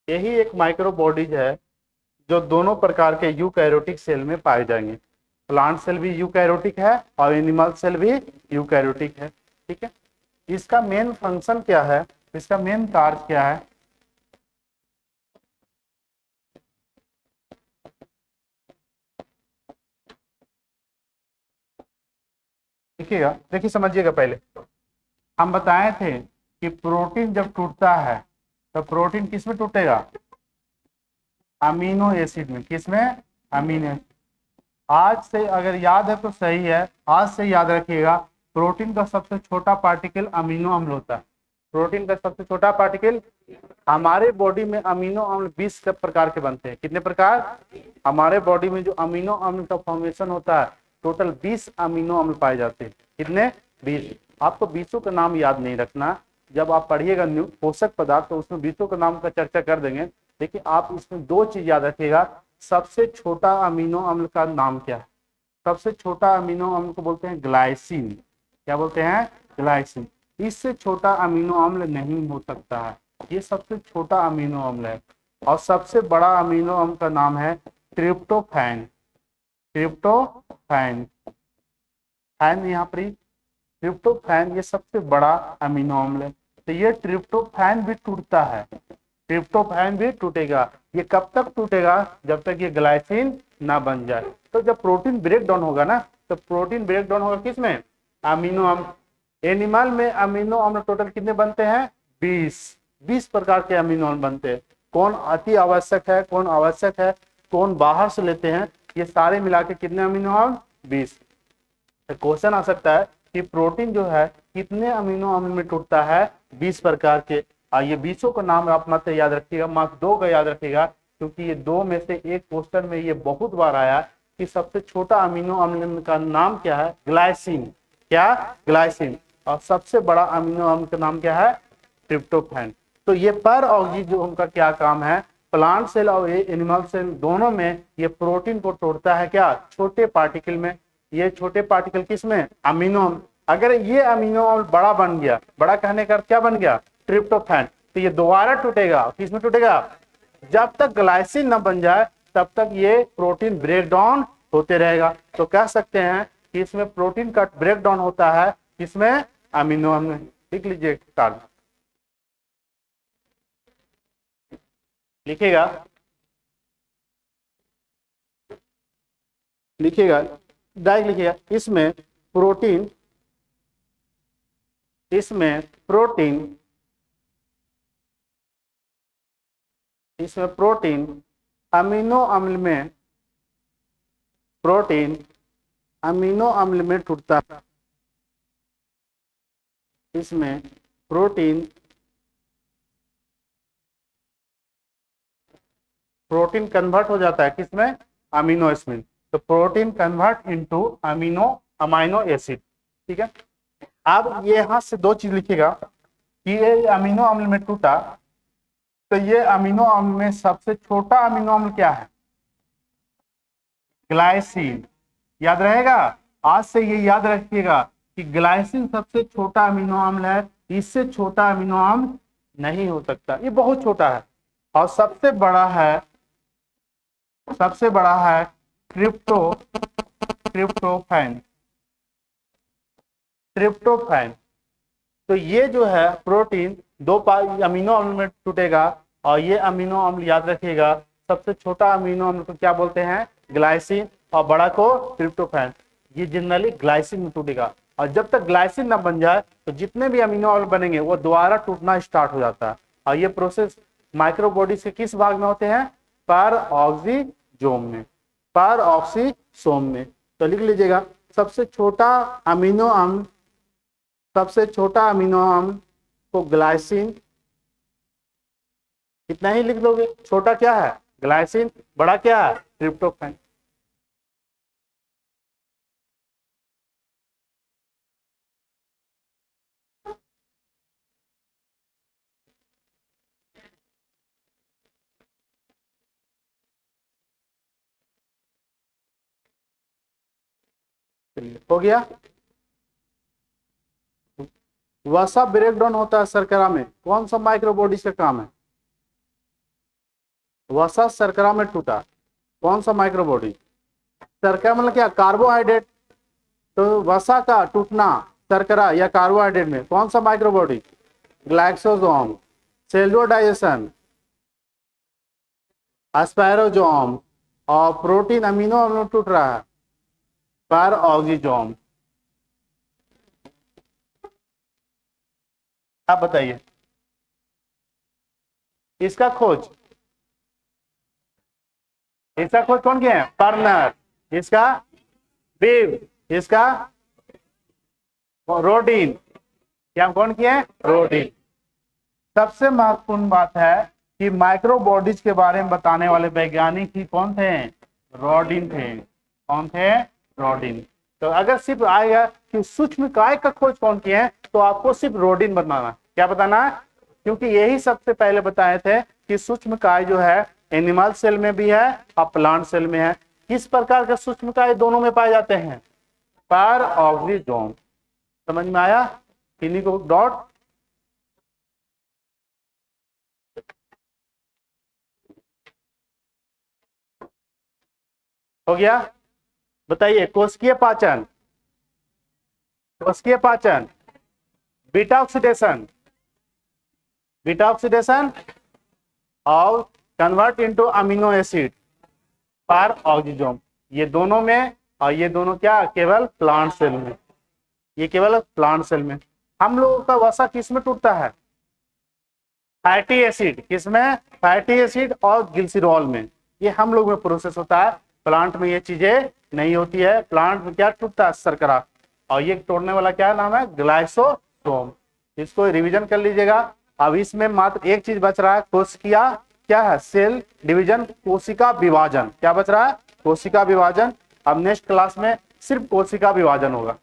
यही एक माइक्रो बॉडीज है जो दोनों प्रकार के यूकैरियोटिक सेल में पाए जाएंगे। प्लांट सेल भी यूकैरियोटिक है और एनिमल सेल भी यूकैरियोटिक है। ठीक है, इसका मेन फंक्शन क्या है, इसका मेन कार्य क्या है? देखिएगा, देखिए समझिएगा, पहले हम बताए थे कि प्रोटीन जब टूटता है तो प्रोटीन किस में टूटेगा? अमीनो एसिड में। किस में? अमीनो। आज से अगर याद है तो सही है, आज से याद रखिएगा, प्रोटीन का सबसे छोटा पार्टिकल अमीनो अम्ल होता है। प्रोटीन का सबसे छोटा पार्टिकल, हमारे बॉडी में अमीनो अम्ल 20 प्रकार के बनते हैं। कितने प्रकार? हमारे बॉडी में जो अमीनो अम्ल का फॉर्मेशन होता है, टोटल 20 अमीनो अम्ल पाए जाते हैं। कितने? 20। आपको 20 का नाम याद नहीं रखना, जब आप पढ़िएगा पोषक पदार्थ तो उसमें 20 का नाम का चर्चा कर देंगे। लेकिन आप इसमें दो चीज याद रखिएगा, सबसे छोटा अमीनो अम्ल का नाम क्या है? सबसे छोटा अमीनो अम्ल को बोलते हैं ग्लाइसिन। क्या बोलते हैं? ग्लाइसिन। इससे छोटा अमीनो अम्ल नहीं हो सकता है, ये सबसे छोटा अमीनो अम्ल है। और सबसे बड़ा अमीनो अम्ल का नाम है ट्रिप्टोफैन। ट्रिप्टोफैन, फैन यहाँ पर ही, ट्रिप्टोफैन ये सबसे बड़ा अमीनो अम्ल है। तो ये ट्रिप्टोफैन भी टूटता है, ट्रिप्टोफैन भी टूटेगा। ये कब तक टूटेगा? जब तक ये ग्लाइसिन ना बन जाए। तो जब प्रोटीन ब्रेक डाउन होगा ना, तो प्रोटीन ब्रेक डाउन होगा किस में? अमीनो अम्ल। एनिमल में अमीनो अम्ल टोटल कितने बनते हैं? 20 प्रकार के अमीनो अम्ल बनते हैं। कौन अति आवश्यक है, कौन आवश्यक है, कौन बाहर से लेते हैं, ये सारे मिला के कितने अमीनो अम्ल? 20। क्वेश्चन आ सकता है कि प्रोटीन जो है कितने अमीनो अम्ल में टूटता है? 20 प्रकार के। ये 20 का नाम आप मत याद रखिएगा, मात्र 2 का याद रखिएगा, क्योंकि ये 2 में से एक क्वेश्चन में ये बहुत बार आया कि सबसे छोटा अमीनो अम्ल का नाम क्या है? ग्लाइसिन। क्या? ग्लाइसिन। और सबसे बड़ा अमीनो अम्ल का नाम क्या है? ट्रिप्टोफैन। तो ये पर ऑक्सी जो उनका क्या काम है, प्लांट सेल और एनिमल सेल दोनों में ये प्रोटीन को तोड़ता है। क्या? छोटे पार्टिकल में। ये छोटे पार्टिकल किस में? अमीनो अम्ल। अगर ये अमीनो अम्ल बड़ा बन गया, बड़ा कहने का क्या बन गया? ट्रिप्टोफैन, तो ये दोबारा टूटेगा। किस में टूटेगा? जब तक ग्लाइसिन न बन जाए तब तक ये प्रोटीन ब्रेक डाउन होते रहेगा। तो कह सकते हैं कि इसमें प्रोटीन का ब्रेक डाउन होता है, इसमें अमीनो अम्ल। लिख लीजिए कार्ड, लिखेगा, लिखिएगा, डायरेक्ट लिखिएगा। इसमें प्रोटीन, इसमें प्रोटीन, इसमें प्रोटीन अमीनो अम्ल में, प्रोटीन अमीनो अम्ल में टूटता है। इसमें प्रोटीन, प्रोटीन कन्वर्ट हो जाता है किसमें? Amino acid. तो protein convert into amino, amino acid. ठीक है, अब ये यहां से दो चीज लिखिएगा कि ये अमीनो अम्ल में टूटा, तो ये अमीनो अम्ल में सबसे छोटा अमीनो अम्ल क्या है? ग्लाइसिन। याद रहेगा, आज से ये याद रखिएगा कि ग्लाइसिन सबसे छोटा अमीनो अम्ल है, इससे छोटा अमीनो अम्ल नहीं हो सकता, ये बहुत छोटा है। और सबसे बड़ा है, सबसे बड़ा है ट्रिप्टोफैन। ट्रिप्टोफैन। तो ये जो है प्रोटीन दो अमीनो अम्ल में टूटेगा। और ये अमीनो अम्ल याद रखिएगा, सबसे छोटा अमीनो अम्ल को क्या बोलते हैं? ग्लाइसिन। और बड़ा को ट्रिप्टोफैन। ये जनरली ग्लाइसिन में टूटेगा। और जब तक ग्लाइसिन ना बन जाए तो जितने भी अमीनो अम्ल बनेंगे वो दोबारा टूटना स्टार्ट हो जाता है। और ये प्रोसेस माइक्रोबॉडीज के किस भाग में होते हैं? पर ऑक्सीजोम में, पर ऑक्सीसोम में। तो लिख लीजिएगा, सबसे छोटा अमीनो अम्ल, सबसे छोटा अमीनो अम्ल को ग्लाइसिन, इतना ही लिख दोगे। छोटा क्या है? ग्लाइसिन। बड़ा क्या है? ट्रिप्टोफैन। हो गया। वसा ब्रेक डाउन होता है शर्करा में, कौन सा माइक्रोबॉडीज का काम है? वसा शर्करा में टूटा, कौन सा माइक्रोबॉडी? शर्करा मतलब क्या? कार्बोहाइड्रेट। तो वसा का टूटना शर्करा या कार्बोहाइड्रेट में, कौन सा microbody? Glyoxysome. Cellular digestion spherosome. और प्रोटीन अमीनो अम्ल टूट रहा है पैरऑक्सीसोम। आप बताइए, इसका खोज कौन किया है? पर्नर। इसका बीव। इसका रोडिन। क्या कौन किया है? रोडिन। सबसे महत्वपूर्ण बात है कि माइक्रोबॉडीज के बारे में बताने वाले वैज्ञानिक ही कौन थे? रोडिन थे। कौन थे? रोडिन। तो अगर सिर्फ आएगा कि सूक्ष्म काय का खोज कौन किया है, तो आपको सिर्फ रोडिन बताना। क्या बताना है? क्योंकि यही सबसे पहले बताए थे कि सूक्ष्म काय जो है एनिमल सेल में भी है और प्लांट सेल में है। किस प्रकार के सूक्ष्म काय दोनों में पाए जाते हैं? पैरऑक्सीसोम। समझ में आया? इन्हीं को डॉट। हो गया? बताइए, कोशिकीय पाचन, बीटा ऑक्सीडेशन और कन्वर्ट इनटू अमीनो एसिड पैरऑक्सीसोम। ये दोनों में, और ये दोनों क्या? केवल प्लांट सेल में। ये केवल प्लांट सेल में। हम लोगों का वसा किस में टूटता है? Fatty acid. किसमें? फैटी एसिड और ग्लिसरॉल में। ये हम लोग में प्रोसेस होता है, प्लांट में ये चीजें नहीं होती है। प्लांट में क्या टूटता है? शर्करा। और ये तोड़ने वाला क्या नाम है? ग्लाइसोसोम। इसको रिवीजन कर लीजिएगा। अब इसमें मात्र एक चीज बच रहा है, कोशिका क्या है? सेल डिवीजन, कोशिका विभाजन। क्या बच रहा है? कोशिका विभाजन। अब नेक्स्ट क्लास में सिर्फ कोशिका विभाजन होगा।